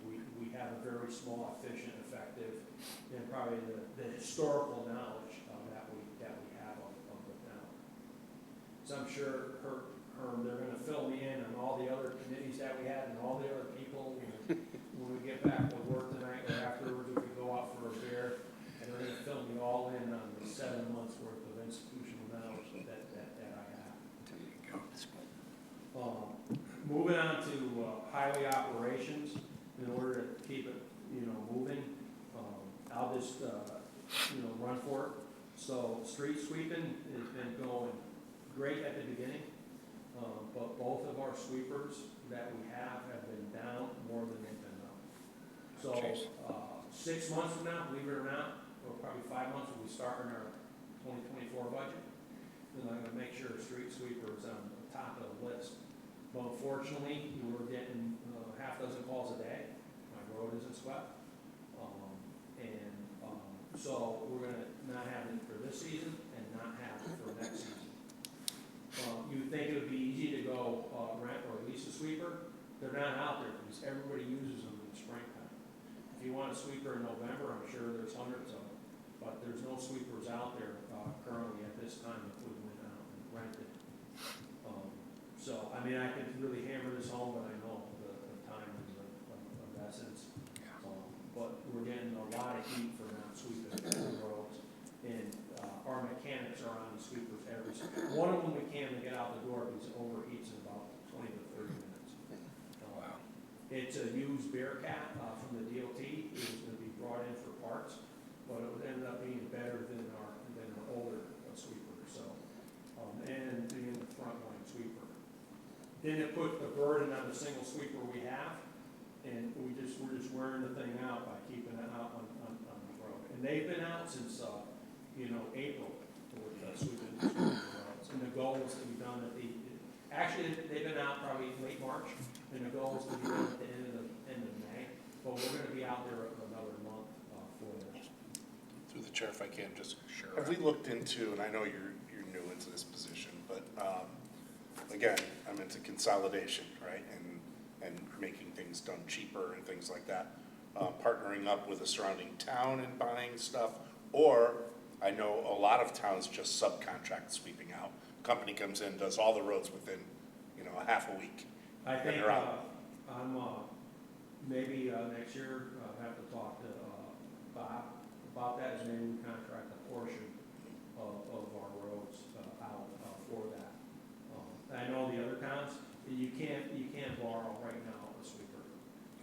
We have a very small, efficient, effective, and probably the historical knowledge that we have of the town. So I'm sure they're going to fill me in on all the other committees that we had and all the other people. When we get back to work tonight or afterwards, we could go out for a beer, and they're going to fill me all in on the 7 months worth of institutional knowledge that I have. Moving on to highway operations, in order to keep it moving, I'll just run for it. So street sweeping has been going great at the beginning, but both of our sweepers that we have been down more than they've been up. So 6 months from now, believe it or not, or probably 5 months when we start in our 2024 budget, then I'm going to make sure street sweeper is on the top of the list. But unfortunately, we're getting half a dozen calls a day. My road isn't swept. So we're going to not have it for this season and not have it for next season. You think it would be easy to go rent or lease a sweeper? They're not out there because everybody uses them in the springtime. If you want a sweeper in November, I'm sure there's hundreds of them, but there's no sweepers out there currently at this time that we went out and rented. So, I mean, I could really hammer this home, but I know the time is of essence. But we're getting a lot of heat for not sweeping the roads. And our mechanics are on the sweepers every, one of them we can't get out the door because it overheats in about 20 to 30 minutes. Wow. It's a used Bearcat from the DOT. It was going to be brought in for parts, but it would end up being better than our older sweeper. So, and being the frontline sweeper. Then it put the burden on the single sweeper we have, and we're just wearing the thing out by keeping it out on the road. And they've been out since April with sweeping the roads. And the goal is to be done at actually they've been out probably late March, and the goal is to be done at the end of May. But we're going to be out there another month for that. Through the chair, if I can, just, Sure. have we looked into, and I know you're new into this position, but, again, I'm into consolidation, right, and making things done cheaper and things like that, partnering up with a surrounding town and buying stuff, or I know a lot of towns just subcontract sweeping out. Company comes in, does all the roads within, a half a week. I think they're out. I'm maybe next year have to talk to Bob about that, as maybe we contract a portion of our roads out for that. I know the other towns, you can't borrow right now a sweeper.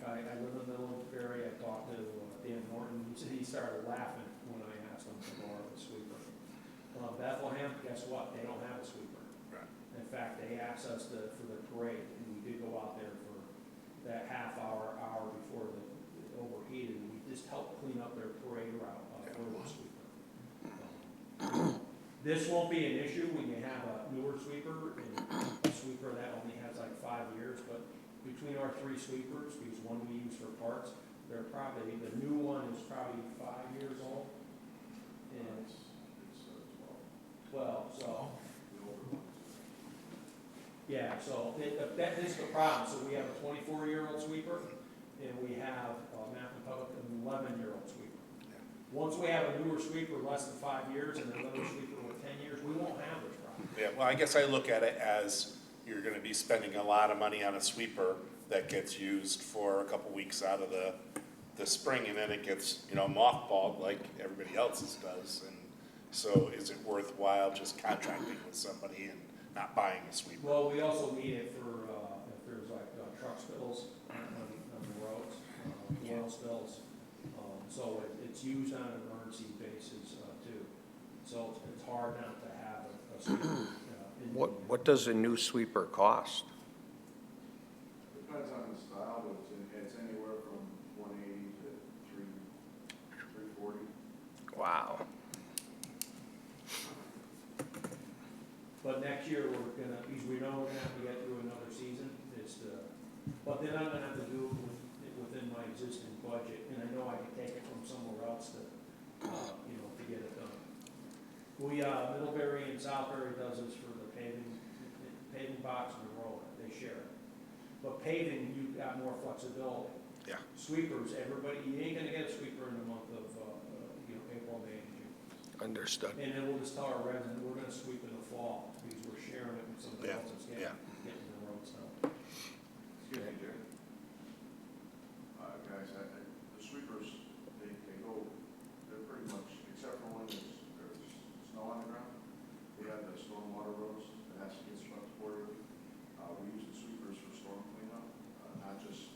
I live in the middle of the area. I talked to Dan Norton. He started laughing when I asked him to borrow a sweeper. Bethlehem, guess what? They don't have a sweeper. Right. In fact, they asked us for the parade, and we did go out there for that half hour before it overheated, and we just helped clean up their parade route for the sweeper. This won't be an issue when you have a newer sweeper and a sweeper that only has like 5 years, but between our 3 sweepers, because one we use for parts, they're probably, the new one is probably 5 years old. And it's 12, so. Yeah, so that is the problem. So we have a 24-year-old sweeper, and we have Mountain Public an 11-year-old sweeper. Once we have a newer sweeper less than 5 years and another sweeper with 10 years, we won't have this problem. Yeah, well, I guess I look at it as you're gonna be spending a lot of money on a sweeper that gets used for a couple weeks out of the spring, and then it gets, mothballed like everybody else's does. And so is it worthwhile just contracting with somebody and not buying a sweeper? Well, we also need it for if there's like truck spills on the roads, oil spills. So it's used on an emergency basis too. So it's hard not to have a sweeper. What does a new sweeper cost? Depends on the style, but it's anywhere from 180 to 340. Wow. But next year, we're gonna, because we know we're gonna have to get through another season, but then I'm gonna have to do it within my existing budget, and I know I can take it from somewhere else to get it done. Middlebury and Southbury does this for the paving box and the roller, they share it. But paving, you've got more flexibility. Yeah. Sweepers, you ain't gonna get a sweeper in the month of, April, May, and June. Understood. And then we'll just tell our residents, we're gonna sweep in the fall, because we're sharing it with somebody Yeah, else that's yeah. getting the roads done. Excuse me, Jerry. Guys, the sweepers, they go, they're pretty much, except for when there's snow on the ground, we have the stormwater roads that has to get swept for you. We use the sweepers for storm cleanup, not just,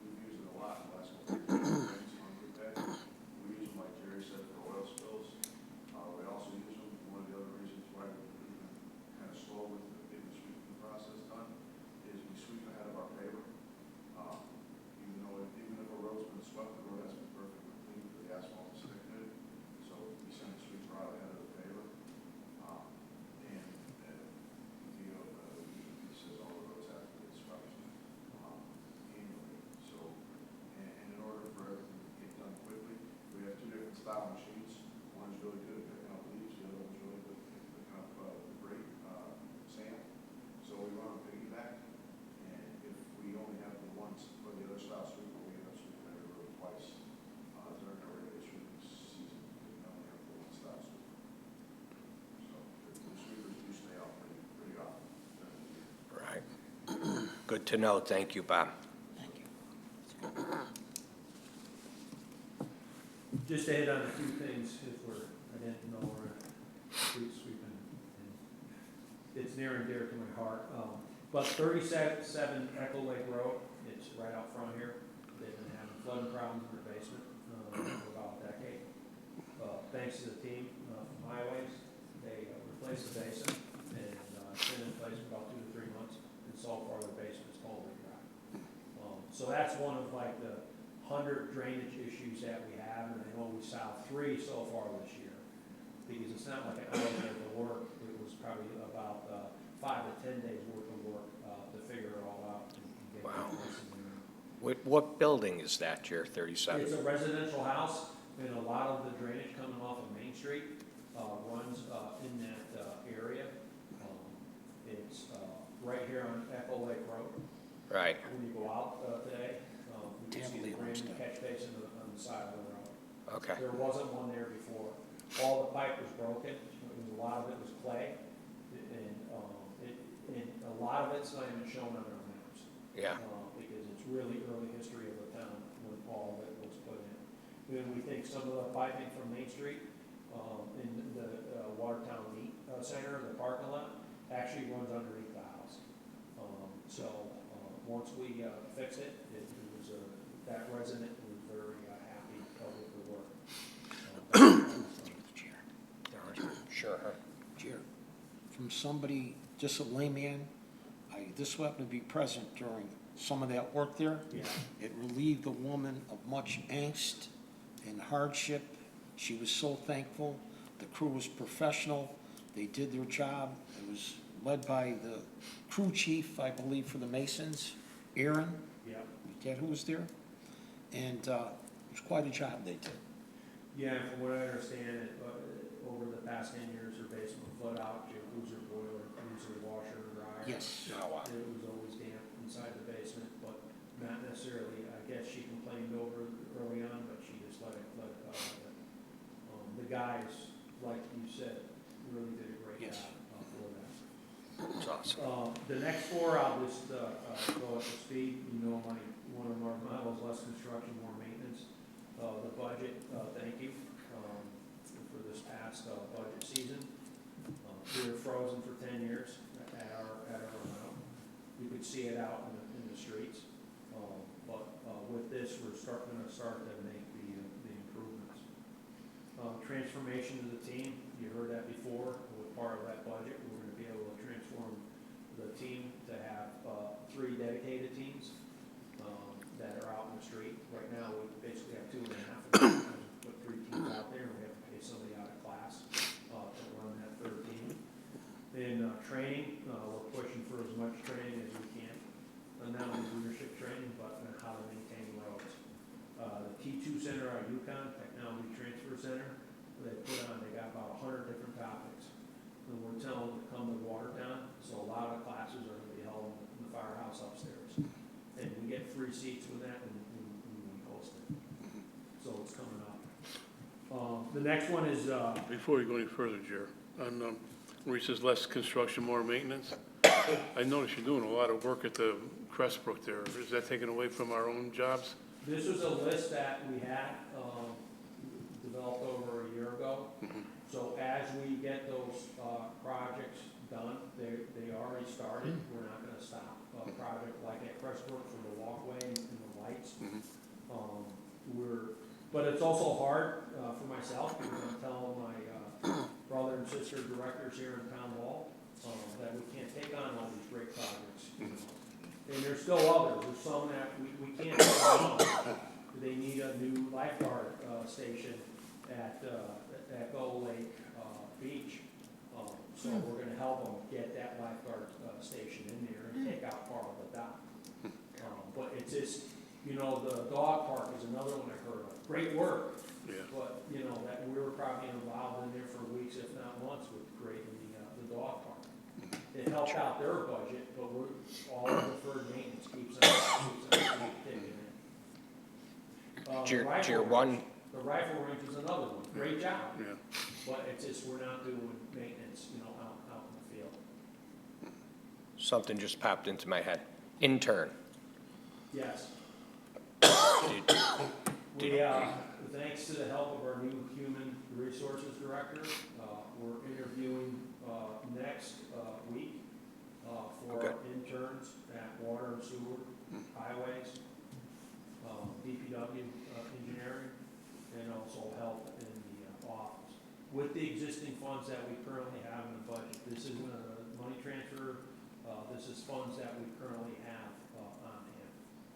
we've used it a lot in the last couple of years. We use them, like Jerry said, for oil spills. We also use them, one of the other reasons why we've been kind of slow with getting the sweeping process done is we sweep ahead of our paver. Even Good to know. Thank you, Bob. Thank you. Just to hit on a few things, if I didn't know we're street sweeping, and it's near and dear to my heart. But 37 Echo Lake Road, it's right out front here. They've been having flooding problems in their basement for about a decade. Thanks to the team from Highways, they replaced the basin, and it's been in place for about 2 to 3 months, and so far the basement is totally dry. So that's one of like the 100 drainage issues that we have, and I know we solved 3 so far this year. Because it's not like an hour of work, it was probably about 5 to 10 days worth of work to figure it all out. And get Wow. it fixed in there. What building is that, your 37? It's a residential house, and a lot of the drainage coming off of Main Street runs in that area. It's right here on Echo Lake Road. Right. When you go out today, you can see the brand new catch basin on the side of the road. Okay. There wasn't one there before. All the pipe was broken, and a lot of it was clay, and a lot of it's not even shown on our maps. Yeah. Because it's really early history of the town when all of it was put in. And we think some of the piping from Main Street, in the Watertown Meat Center, the parking lot, actually runs underneath the house. Once we fixed it, it was, that resident was very happy with the work. Sure. Chair, from somebody, just a layman, this happened to be present during some of that work there. Yeah. It relieved the woman of much angst and hardship. She was so thankful. The crew was professional. They did their job. It was led by the crew chief, I believe, for the Masons, Aaron. Yeah. Is that who was there? And it was quite a job they did. Yeah, from what I understand, over the past 10 years, her basement flooded out, she would lose her boiler, lose her washer and dryer. Yes. Oh, wow. It was always damp inside the basement, but not necessarily, I guess she complained over early on, but she just let it go. The guys, like you said, really did a great Yes. job for that. That's awesome. The next 4, I'll just go up to speed. You know, one of our models, less construction, more maintenance. The budget, thank you for this past budget season. We were frozen for 10 years at our amount. You could see it out in the streets. But with this, we're going to start to make the improvements. Transformation of the team, you heard that before. With part of that budget, we're going to be able to transform the team to have 3 dedicated teams that are out in the street. Right now, we basically have 2.5 of them. Put 3 teams out there, and we have to pay somebody out of class to run that 3rd team. In training, we're pushing for as much training as we can, not only leadership training, but how to maintain roads. The T2 Center out of Yukon, Technology Transfer Center, they got about 100 different topics. And we're telling them to come to Watertown, so a lot of the classes are going to be held in the firehouse upstairs. And we get free seats with that when we host it. So it's coming up. The next one is, Before you go any further, Jer, on where he says less construction, more maintenance, I noticed you're doing a lot of work at the Crestbrook there. Is that taken away from our own jobs? this was a list that we had developed over a year ago. So as we get those projects done, they already started. We're not going to stop a project like at Crestbrook for the walkway and the lights. But it's also hard for myself, because I'm telling my brother and sister directors here in Town Hall that we can't take on all these great projects. And there's still others. There's some that we can't take on. They need a new lifeguard station at Echo Lake Beach. So we're going to help them get that lifeguard station in there and take out part of the dock. But it's just, the dog park is another one I heard of. Great work. Yeah. But, that we were probably involved in there for weeks, if not months, with creating the dog park. It helped out their budget, but all the deferred maintenance keeps us taking it. Tier 1, The rifle range is another one. Great job. Yeah. But it's just, we're not doing maintenance, out in the field. something just popped into my head. Intern. Yes. Did- We, thanks to the help of our new human resources director, we're interviewing, next, week, for Okay. interns at water and sewer, highways, DPW, engineering, and also help in the, office. With the existing funds that we currently have in the budget, this isn't a money transfer, this is funds that we currently have, on hand.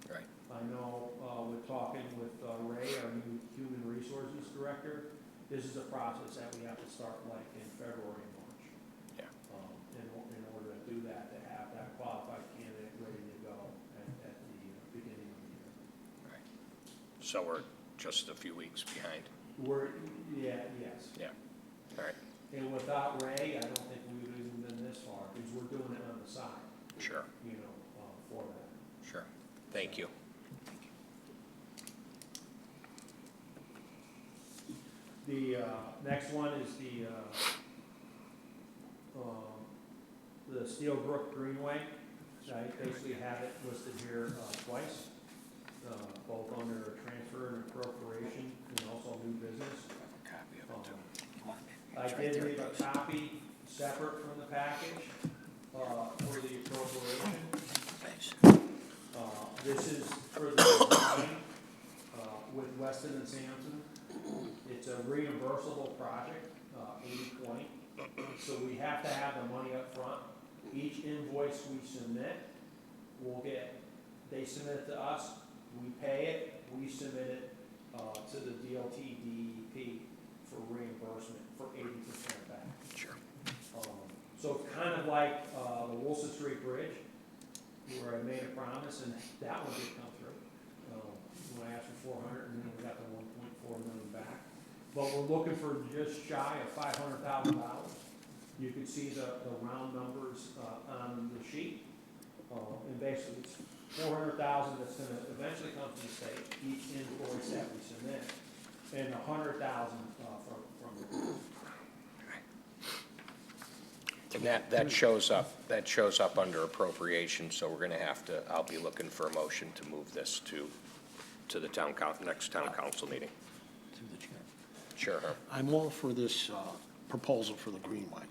Right. I know, we're talking with Ray, our new human resources director, this is a process that we have to start like in February and March. Yeah. In order to do that, to have that qualified candidate ready to go at the beginning of the year. Right. So we're just a few weeks behind. Yes. Yeah. All right. And without Ray, I don't think we would have even been this far, because we're doing it on the side, Sure. you know, for that. Sure. Thank you. The next one is the Steel Brook Greenway. I basically have it listed here twice, both under transfer and appropriation, and also new business. I did leave a copy separate from the package for the appropriation. This is for the design with Weston and Sampson. It's a reimbursable project, 80/20. So we have to have the money up front. Each invoice we submit, they submit it to us, we pay it, we submit it to the DOT DEP for reimbursement for 80% back. Sure. So it's kind of like the Wilson Street Bridge, where I made a promise, and that one did come through. When I asked for 400, and then we got the 1.4 million back. But we're looking for just shy of $500,000. You can see the round numbers on the sheet. And basically, it's 400,000 that's going to eventually come from the state, each invoice that we submit, and 100,000 from the group. And that shows up under appropriation, so we're gonna have to, I'll be looking for a motion to move this to the next town council meeting. Through the chair. Sure, Herb. I'm all for this proposal for the Greenway.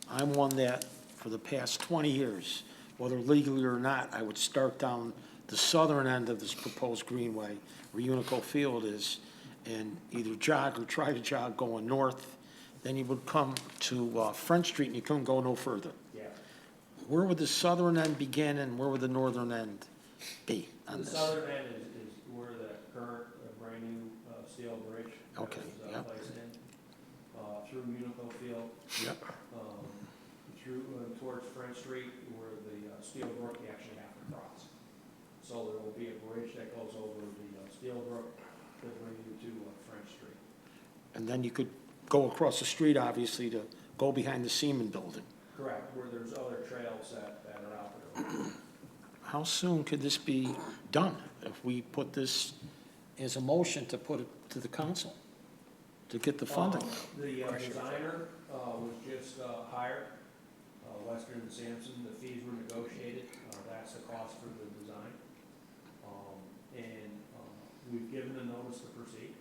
I'm one that, for the past 20 years, whether legally or not, I would start down the southern end of this proposed Greenway, where Unico Field is, and either jog or try to jog going north. Then you would come to French Street, and you couldn't go no further. Yeah. Where would the southern end begin, and where would the northern end be on The this? southern end is where the current brand new steel bridge Okay, was yep. placed in, through Unico Field, Yep. through towards French Street, where the Steel Brook you actually have to cross. So there will be a bridge that goes over the Steel Brook to bring you to French Street. And then you could go across the street, obviously, to go behind the Seaman Building. Correct, where there's other trails that are out there. How soon could this be done if we put this as a motion to put it to the council to get the funding? The designer was just hired, Western and Sampson, the fees were negotiated, that's the cost for the design. And we've given the notice to proceed,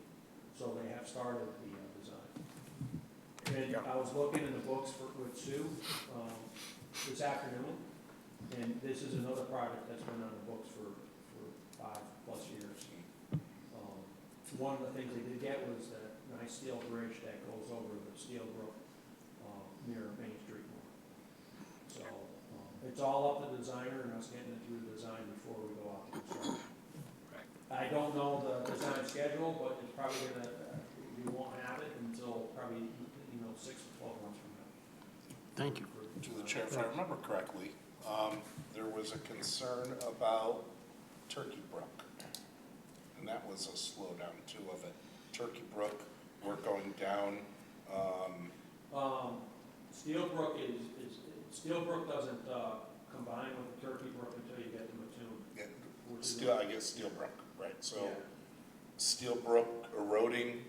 so they have started the design. And I was looking in the books with Sue this afternoon, and this is another project that's been on the books for 5+ years. One of the things they did get was that nice steel bridge that goes over the Steel Brook near Main Street North. So it's all up to the designer and us getting it through the design before we go out to construction. I don't know the design schedule, but it's probably gonna, we won't have it until probably, 6 to 12 months from now. Thank you. To the chair, if I remember correctly, there was a concern about Turkey Brook. And that was a slowdown too of it. Turkey Brook, we're going down, Steel Brook Steel Brook doesn't combine with the Turkey Brook until you get to Mattoon. yeah, I guess Steel Brook, right? So Yeah. Steel Brook eroding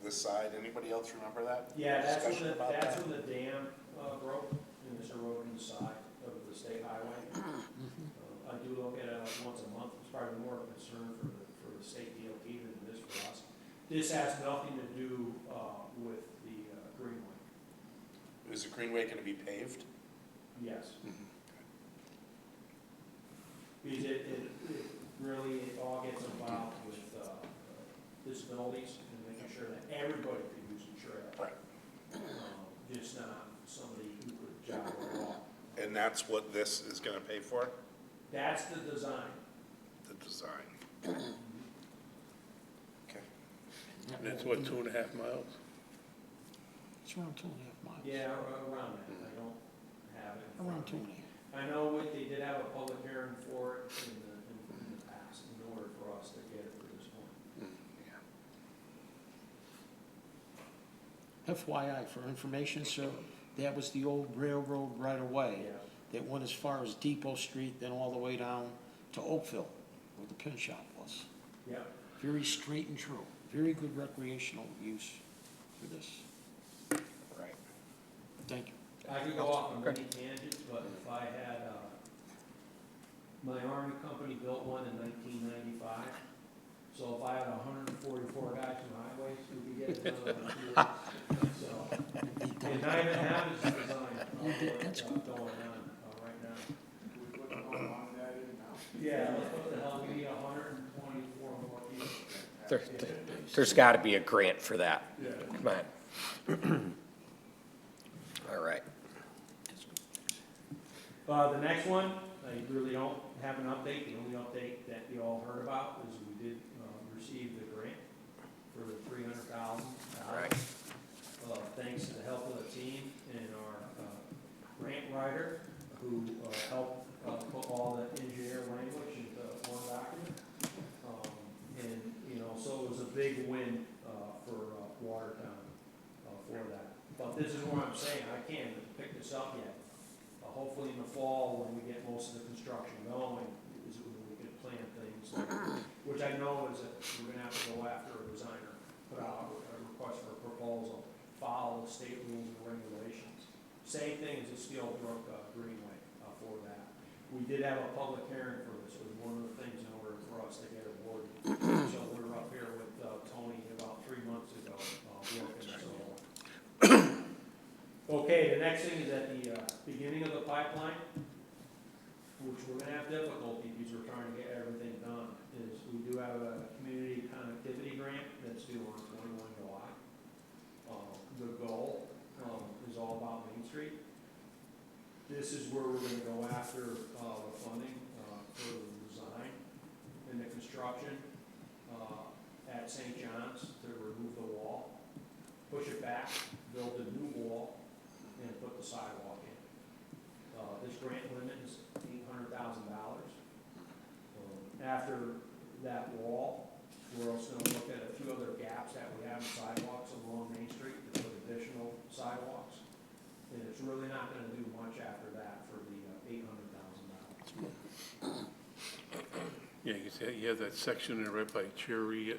the side, anybody else remember that? Yeah, that's Discussion when about that? the dam broke and it's eroding the side of the state highway. I do look at it like once a month. It's probably more of a concern for the state DOT than it is for us. This has nothing to do with the greenway. Is the greenway gonna be paved? Yes. Because it really, it all gets involved with disabilities and making sure that everybody can use the trail. Right. Just not somebody who could jog or walk. And that's what this is gonna pay for? That's the design. The design. Okay. And it's what, 2.5 miles? It's around 2.5 miles. Yeah, around that. I don't have it. in front Around of me. 2.5. I know they did have a public hearing for it in the past, in order for us to get it to this point. FYI, for information, sir, that was the old railroad right-of-way Yeah. that went as far as Depot Street, then all the way down to Oakville, where the pin shop was. Yeah. Very straight and true. Very good recreational use for this. Right. Thank you. I could go off on many tangents, but if I had, my Army company built one in 1995. So if I had 144 guys from highways, we could get it done in 2 years. So, and not even half is designed, That's going on right now. Yeah, what the hell, we need 124 more people. There's got to be a grant for that. Yeah. Come on. All right. The next one, I really don't have an update. The only update that you all heard about is we did receive the grant for the $300,000. Right. Thanks to the help of the team and our grant writer who helped put all the engineer language into one document. And, you know, so it was a big win for Watertown for that. But this is where I'm saying, I can't pick this up yet. Hopefully in the fall, when we get most of the construction going, is when we can plan things, which I know is that we're gonna have to go after a designer, put out a request for a proposal, follow the state rules and regulations. Same thing as the Steel Brook Greenway for that. We did have a public hearing for this. It was one of the things in order for us to get awarded. So we were up here with Tony about 3 months ago, working, so. Okay, the next thing is at the beginning of the pipeline, which we're gonna have difficulty because we're trying to get everything done, is we do have a community connectivity grant that's due on 21 July. The goal is all about Main Street. This is where we're gonna go after the funding for the design and the construction at St. John's to remove the wall, push it back, build a new wall, and put the sidewalk in. This grant limit is $800,000. After that wall, we're also going to look at a few other gaps that we have in sidewalks along Main Street to put additional sidewalks. And it's really not going to do much after that for the $800,000. Yeah, you have that section there right by Cherry,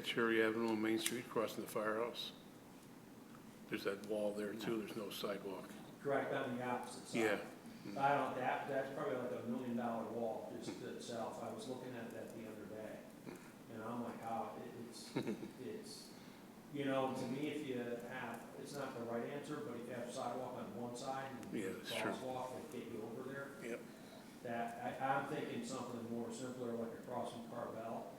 Cherry Avenue on Main Street crossing the firehouse. There's that wall there too, there's no sidewalk. Correct, on the opposite side. Yeah. I don't, that's probably like $1 million wall just itself. I was looking at that the other day. And I'm like, oh, it's, you know, to me, if you have, it's not the right answer, but if you have sidewalk on one side and Yeah, that's true. crosswalk that get you over there. Yep. That, I'm thinking something more simpler, like across from Carvel,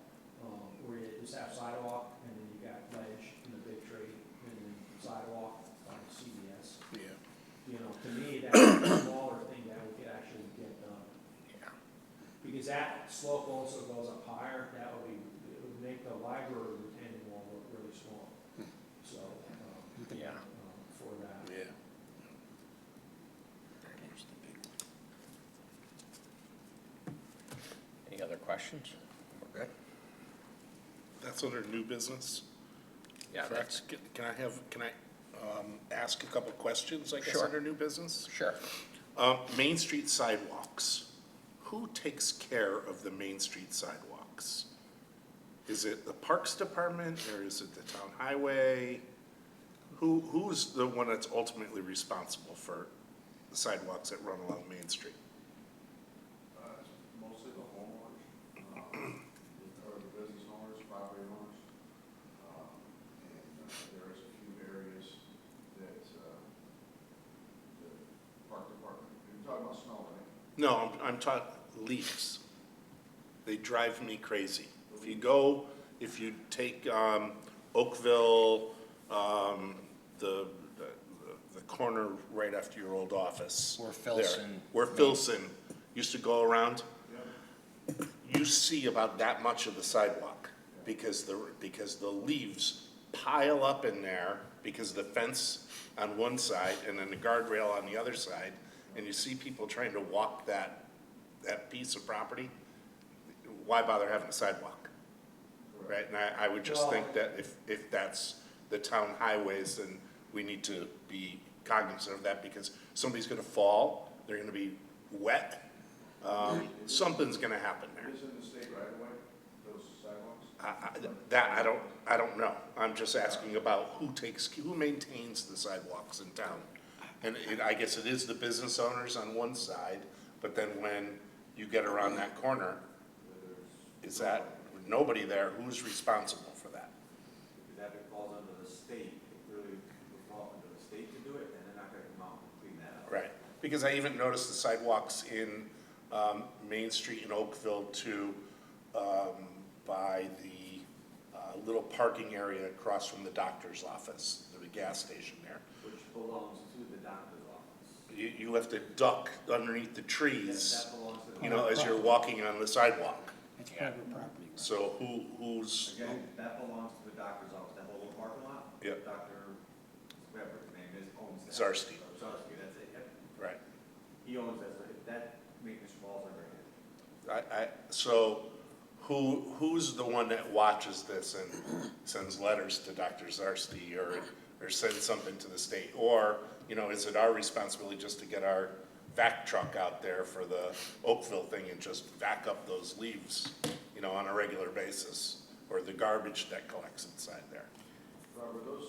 where you just have sidewalk and then you got ledge and a big tree and then sidewalk by CVS. Yeah. You know, to me, that's a smaller thing that we could actually get done. Yeah. Because that slope also goes up higher, that would be, it would make the library retaining wall look really small. So, Yeah. for that. Yeah. Any other questions? We're good? That's under new business? Yeah, that's, Correct? Can I ask a couple questions, I guess, Sure. under new business? sure. Main Street sidewalks. Who takes care of the Main Street sidewalks? Is it the Parks Department or is it the town highway? Who's the one that's ultimately responsible for the sidewalks that run along Main Street? Most No, I'm talking leaves. They drive me crazy. If you take Oakville, the corner right after your old office. Where there, Filson- Where Filson used to go around, you see about that much of the sidewalk because the leaves pile up in there because of the fence on one side and then the guardrail on the other side, and you see people trying to walk that piece of property. Why bother having a sidewalk? Right, and I would just think that if that's the town highways, then we need to be cognizant of that because somebody's gonna fall, they're gonna be wet, something's gonna happen there. Is in the state right away, those sidewalks? I don't know. I'm just asking about who maintains the sidewalks in town. And I guess it is the business owners on one side, but then when you get around that corner, is that nobody there? Who's responsible for that? If that falls under the state, it really would fall under the state to do it, and they're not gonna come out and clean that up. Right. Because I even noticed the sidewalks in Main Street in Oakville to by the little parking area across from the doctor's office, the gas station there. Which belongs to the doctor's office. You have to duck underneath the trees, That belongs to the. you know, as you're walking on the sidewalk. It's private property. So who's, Again, that belongs to the doctor's office, that whole parking lot. Yep. Dr., whatever his name is, owns that. Zarsky. Zarsky, that's it, yep. right? He owns that, so if that maintenance falls under him. So who's the one that watches this and sends letters to Dr. Zarsky or sends something to the state? Or, you know, is it our responsibility just to get our vac truck out there for the Oakville thing and just vac up those leaves, you know, on a regular basis? Or the garbage that collects inside there? Robert, was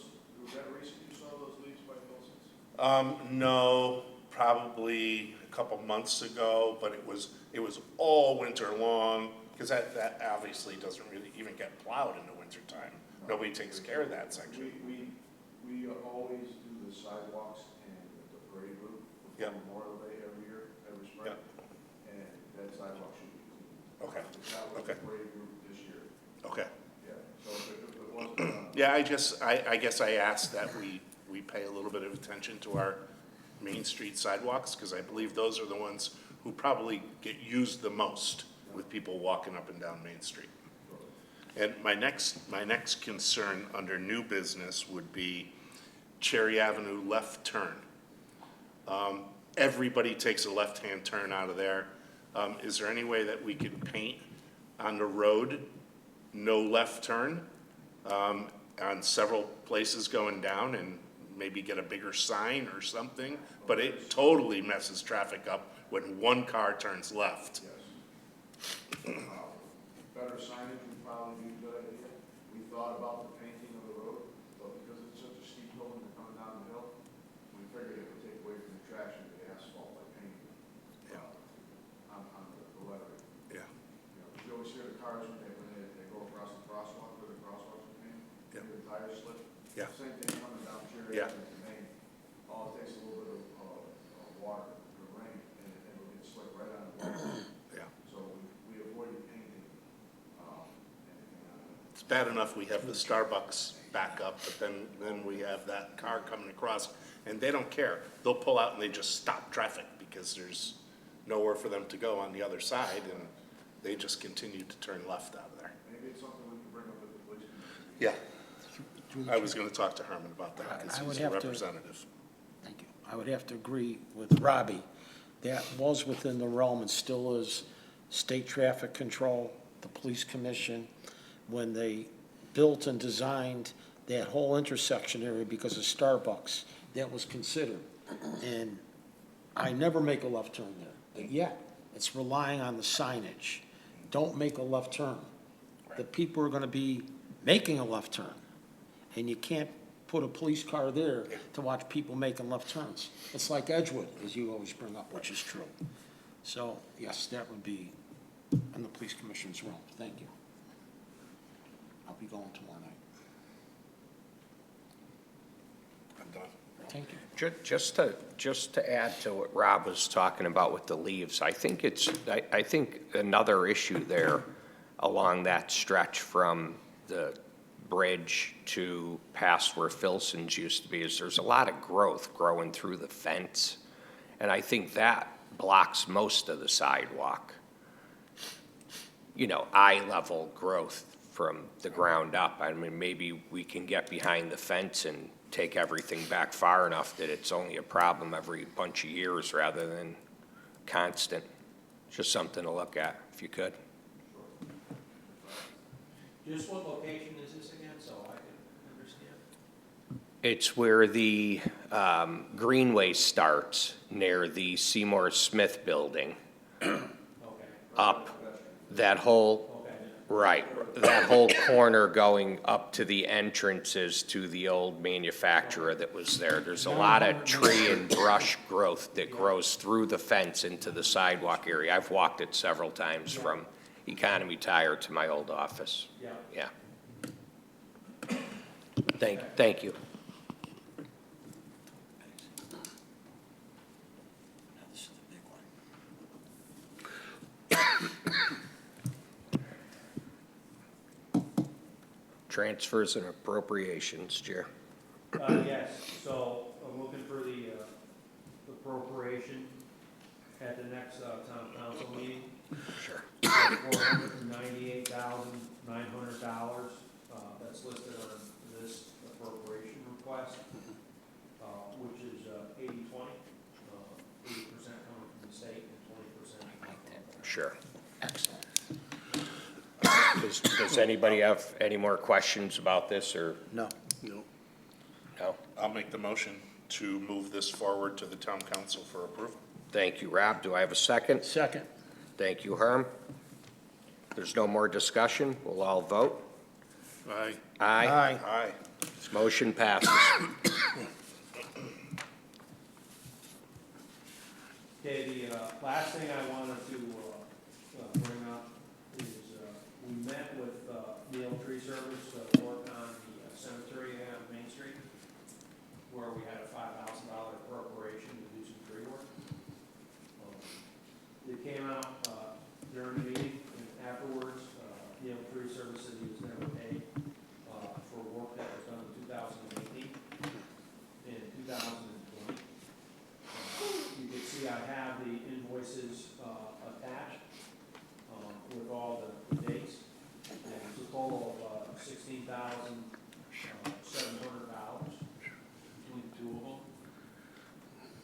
that recent you saw those leaves by Filson's? No, probably a couple months ago, but it was all winter long, because that obviously doesn't really even get plowed in the winter time. Nobody takes care of that section. We always do the sidewalks and the parade route Yep. before Memorial Day every year, every spring. Yep. And that sidewalk should be clean. Okay, That was the okay. parade route this year, Okay. yeah. So if it wasn't done, Yeah, I guess I asked that we pay a little bit of attention to our Main Street sidewalks, because I believe those are the ones who probably get used the most with people walking up and down Main Street. And my next concern under new business would be Cherry Avenue left turn. Everybody takes a left-hand turn out of there. Is there any way that we could paint on the road, no left turn, on several places going down, and maybe get a bigger sign or something? But it totally messes traffic up when one car turns left. better signage would probably be a good idea. We thought about the painting of the road, but because it's such a steep hill and you're coming down the hill, we figured it would take away from the traction of the asphalt by painting Yeah. on the lettering. Yeah, You know, 'cause you always hear the cars when they go across the crosswalk, where the crosswalks are painted, Yeah. the tires slip. Yeah. Same thing coming down Cherry Yeah. Avenue to Maine. All it takes a little bit of water or rain, and it'll get slick right on the wall. yeah. So we avoided painting, anything on it. It's bad enough we have the Starbucks back up, but then we have that car coming across, and they don't care. They'll pull out and they just stop traffic because there's nowhere for them to go on the other side, and they just continue to turn left out of there. Maybe it's something we can bring up with the police commissioner. Yeah, I was gonna talk to Herman about that, because I would he's a have to- representative. Thank you. I would have to agree with Robbie. That was within the realm and still is state traffic control, the police commission, when they built and designed that whole intersection area because of Starbucks, that was considered. And I never make a left turn there, but yet, it's relying on the signage. Don't make a left turn. The people are gonna be making a left turn, and you can't put a police car there to watch people making left turns. It's like Edgewood, as you always bring up, which is true. So, yes, that would be in the police commissioner's realm. Thank you. I'll be going tomorrow night. I'm done. Thank you. Just to add to what Rob was talking about with the leaves, I think I think another issue there along that stretch from the bridge to past where Filson's used to be is there's a lot of growth growing through the fence. And I think that blocks most of the sidewalk. You know, eye-level growth from the ground up. I mean, maybe we can get behind the fence and take everything back far enough that it's only a problem every bunch of years rather than constant. Just something to look at, if you could. Just what location is this again, so I can understand? It's where the greenway starts, near the Seymour Smith building. Okay. Up that whole, Okay. right, that whole corner going up to the entrances to the old manufacturer that was there. There's a lot of tree and brush growth that grows through the fence into the sidewalk area. I've walked it several times from Economy Tire to my old office. Yeah. Yeah. Thank you. Transfers and appropriations, Chair. Yes, so I'm looking for the appropriation at the next town council meeting. Sure. $498,900, that's listed on this appropriation request, which is 80-20, 80% coming from the state and 20% coming from. Sure. Excellent. Does anybody have any more questions about this, or No. No. no? I'll make the motion to move this forward to the town council for approval. Thank you, Rob. Do I have a second? Second. Thank you, Herm. There's no more discussion. We'll all vote. Aye. Aye. Aye. Aye. Motion passes. Okay, the last thing I wanted to bring up is we met with Neil Tree Service to work on the cemetery on Main Street, where we had a $5,000 appropriation to do some tree work. They came out during the meeting and afterwards, Neil Tree Service said he was never paid for work that was done in 2018 and 2020. You can see I have the invoices attached with all the dates. And it's a total of $16,700 between the two of them.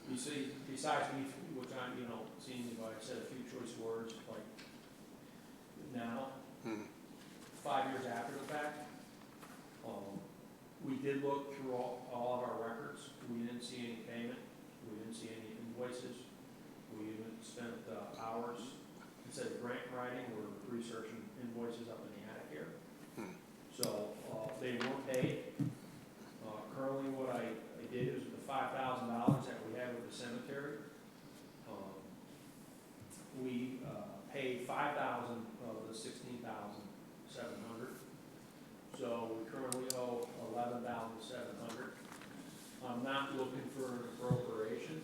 You see, besides me, which I'm, seeing if I said a few choice words like now, 5 years after the fact, we did look through all of our records. We didn't see any payment. We didn't see any invoices. We even spent hours, instead of grant writing, we're researching invoices up in the attic here. So they weren't paid. Currently, what I did is the $5,000 that we had with the cemetery, we paid $5,000 of the $16,700. So we currently owe $11,700. I'm not looking for an appropriation,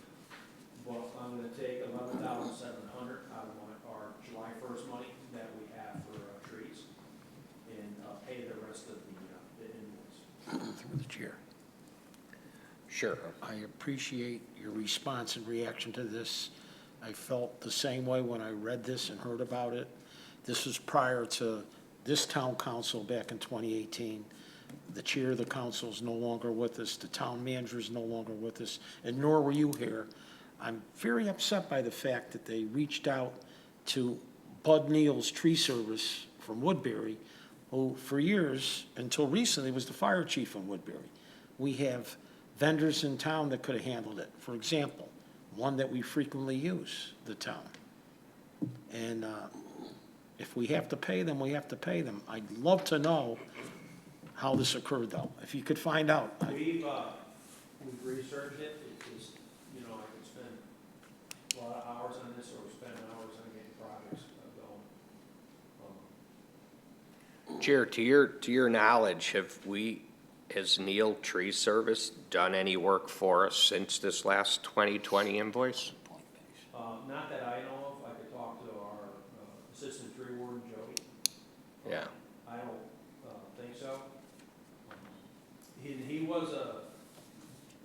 but I'm gonna take $11,700 out of our July 1st money that we have for trees and pay the rest of the invoice. Through the chair. Sure. I appreciate your response and reaction to this. I felt the same way when I read this and heard about it. This was prior to this town council back in 2018. The chair of the council is no longer with us. The town manager is no longer with us, and nor were you here. I'm very upset by the fact that they reached out to Bud Neal's tree service from Woodbury, who for years, until recently, was the fire chief in Woodbury. We have vendors in town that could have handled it. For example, one that we frequently use, the town. And if we have to pay them, we have to pay them. I'd love to know how this occurred, though, if you could find out. We've researched it. It's just, I could spend a lot of hours on this or spend hours on getting projects going. Chair, to your knowledge, have we has Neil Tree Service done any work for us since this last 2020 invoice? Not that I know of. I could talk to our assistant tree warden, Jody. Yeah. I don't think so. He was a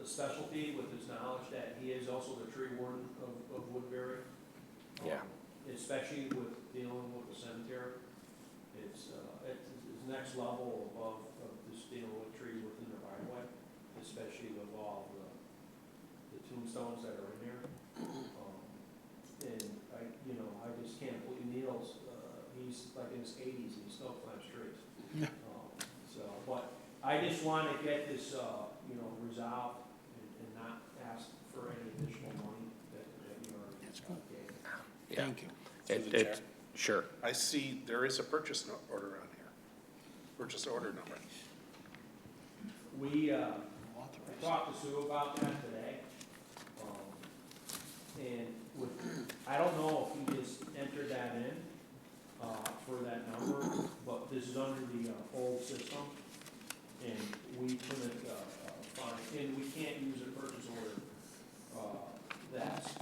specialty with his knowledge that he is also the tree warden of Woodbury. Yeah. Especially with dealing with the cemetery. It's next level above of just dealing with trees within the right of way, especially with all the tombstones that are in there. And I just can't believe Neil's, he's like in his 80s and he still climbs trees. But I just want to get this, resolved and not ask for any additional money that you already gave. Yeah. Thank you. Through the chair. Sure. I see there is a purchase order on here, purchase order number. I talked to Sue about that today. And I don't know if he just entered that in, for that number, but this is under the, old system. And we couldn't, find, and we can't use a purchase order,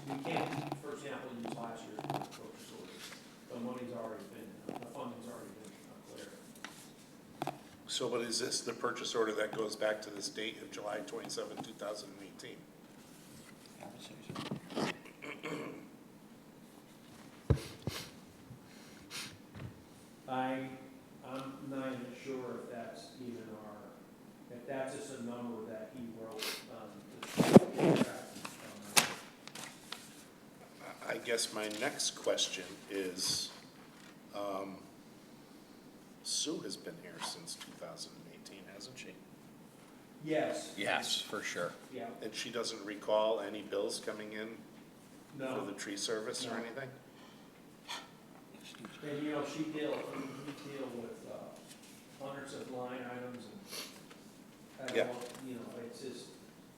we can't, for example, use last year's purchase order. The money's already been, the funding's already been cleared. So, but is this the purchase order that goes back to this date of July 27, 2018? I'm not even sure if that's even if that's just a number that he wrote on the contract. I guess my next question is, Sue has been here since 2018, hasn't she? Yes. Yes, for sure. Yeah, And she doesn't recall any bills coming in for no, the tree service or No. anything? and we deal with, hundreds of line items and, I Yeah. don't, it's just,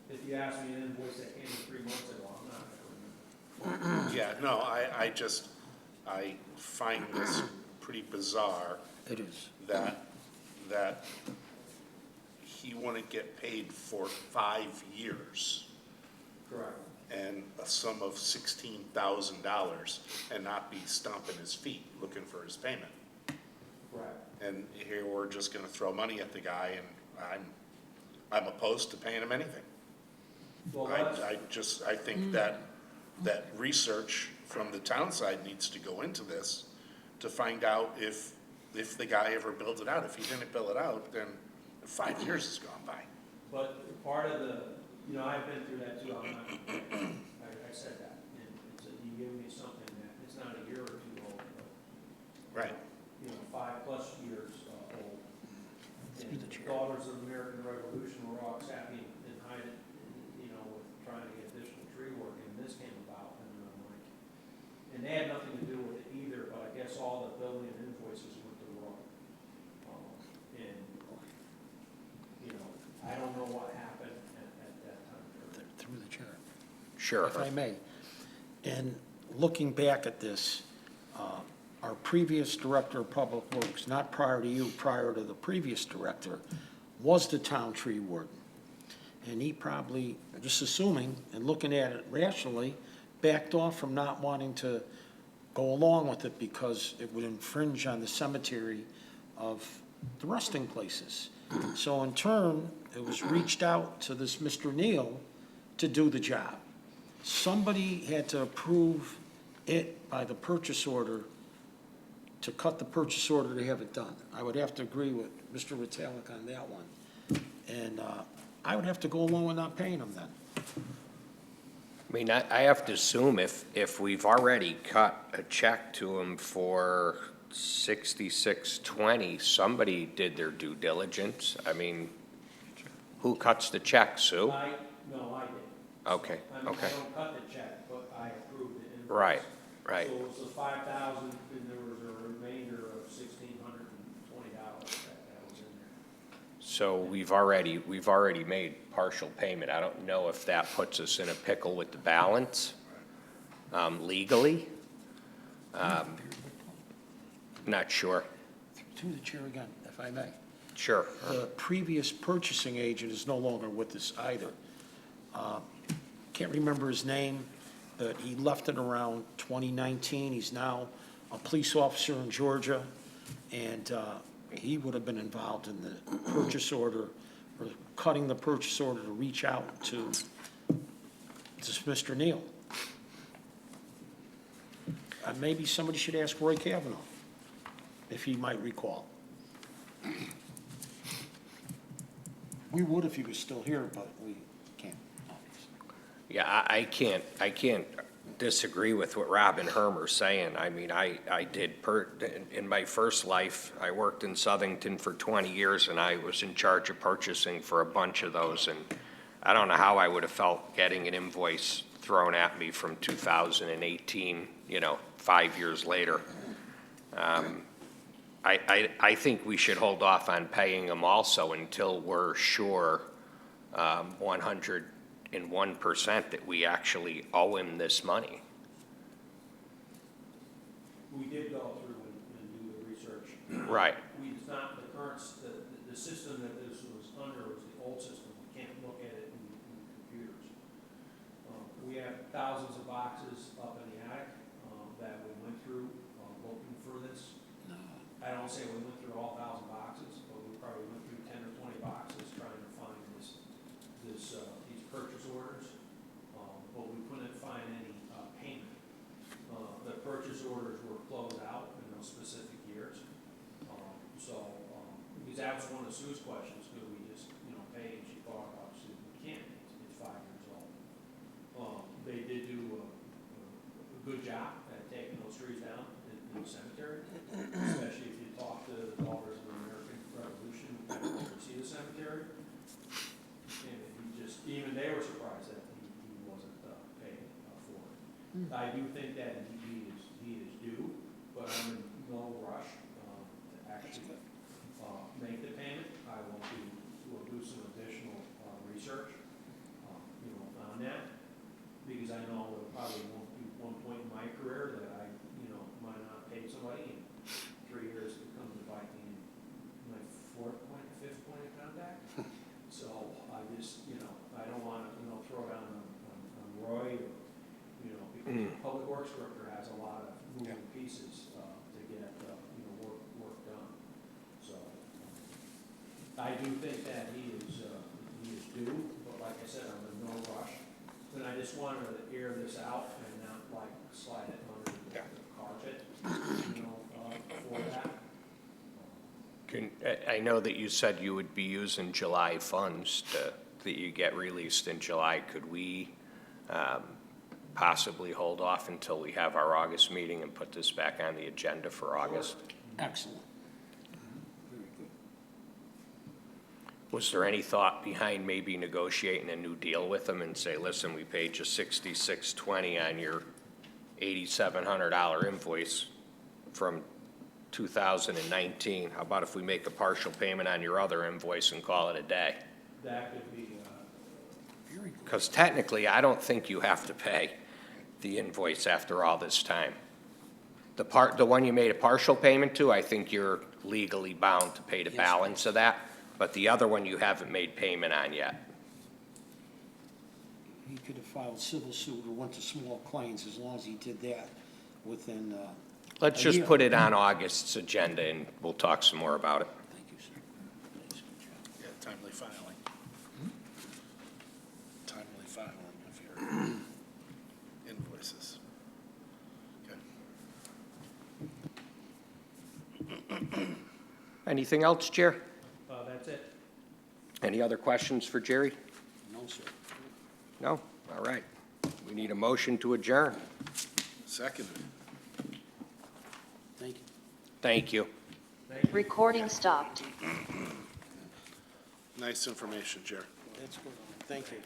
if you ask me an invoice that came in 3 months ago, I'm not gonna remember. Yeah, no, I find this pretty bizarre It is. that he wouldn't get paid for 5 years Correct. and a sum of $16,000 and not be stomping his feet looking for his payment. Correct. And here we're just gonna throw money at the guy, and I'm opposed to paying him anything. Well, that's, I think that research from the town side needs to go into this to find out if the guy ever billed it out. If he didn't bill it out, then 5 years has gone by. but part of the, I've been through that too, I said that, and it's, you give me something that, it's not a year or two old, but, Right. 5+ years old. Through the And chair. Daughters of the American Revolution were all happy and hiding, with trying to get additional tree work, and this came about, and I'm like, and they had nothing to do with it either, but I guess all the billing and invoices went to Roy. And, I don't know what happened at that time. Through the chair. Sure. If I may. And looking back at this, our previous Director of Public Works, not prior to you, prior to the previous director, was the town tree warden. And he probably, just assuming and looking at it rationally, backed off from not wanting to go along with it because it would infringe on the cemetery of the resting places. So in turn, it was reached out to this Mr. Neal to do the job. Somebody had to approve it by the purchase order to cut the purchase order to have it done. I would have to agree with Mr. Vitalik on that one. And I would have to go along with not paying him then. I mean, I have to assume if we've already cut a check to him for 6620, somebody did their due diligence. I mean, who cuts the check, Sue? No, I didn't. Okay, I okay. don't cut the check, but I approved it. invoice. Right, right. So it was the 5,000, and there was a remainder of $1,620 that was in there. So we've already made partial payment. I don't know if that puts us in a pickle with the balance, legally. Not sure. Through the chair again, if I may. Sure. The previous purchasing agent is no longer with us either. Can't remember his name, but he left it around 2019. He's now a police officer in Georgia, and he would have been involved in the purchase order, or cutting the purchase order to reach out to Mr. Neal. Maybe somebody should ask Roy Kavanaugh, if he might recall. We would if he was still here, but we can't, obviously. Yeah, I can't disagree with what Rob and Herm are saying. I mean, in my first life, I worked in Southington for 20 years, and I was in charge of purchasing for a bunch of those, and I don't know how I would have felt getting an invoice thrown at me from 2018, 5 years later. I think we should hold off on paying them also until we're sure 101% that we actually owe him this money. We did go through and do the research. Right. It's not the current, the system that this was under was the old system. We can't look at it in computers. We have thousands of boxes up in the attic that we went through looking for this. I don't say we went through all 1,000 boxes, but we probably went through 10 or 20 boxes trying to find these purchase orders. But we couldn't find any payment. The purchase orders were closed out in those specific years. Because that was one of Sue's questions, could we just, pay? And she thought, obviously, we can't, it's 5 years old. They did do a good job at taking those trees down in the cemetery, especially if you talk to the Daughters of the American Revolution, who oversee the cemetery. And even they were surprised that he wasn't paid for it. I do think that he is due, but I'm in no rush to actually make the payment. I will do some additional research, on that, because I know there probably won't be one point in my career that I, might not pay somebody, and 3 years it comes to bite me in my fifth point of contact. So I just, I don't want to, throw down on Roy, or, because the Public Works Director has a lot of moving pieces to get, work done. So I do think that he is due, but like I said, I'm in no rush. And I just wanted to air this out and not slide it under the carpet, for that. I know that you said you would be using July funds that you get released in July. Could we possibly hold off until we have our August meeting and put this back on the agenda for August? Excellent. Very good. Was there any thought behind maybe negotiating a new deal with them and say, listen, we paid you $66.20 on your $8,700 invoice from 2019. How about if we make a partial payment on your other invoice and call it a day? That could be, Very good. Because technically, I don't think you have to pay the invoice after all this time. The one you made a partial payment to, I think you're legally bound to pay the Yes. balance of that, but the other one you haven't made payment on yet. He could have filed civil suit or went to small claims as long as he did that within, Let's A just year. put it on August's agenda and we'll talk some more about it. thank you, sir. That's a good job. Yeah, timely filing. Timely filing of your invoices. Okay. Anything else, Chair? that's it. Any other questions for Jerry? No, sir. No? All right. We need a motion to adjourn. Second. Thank you. Thank you. Recording stopped. Nice information, Jer. That's good. Thank you.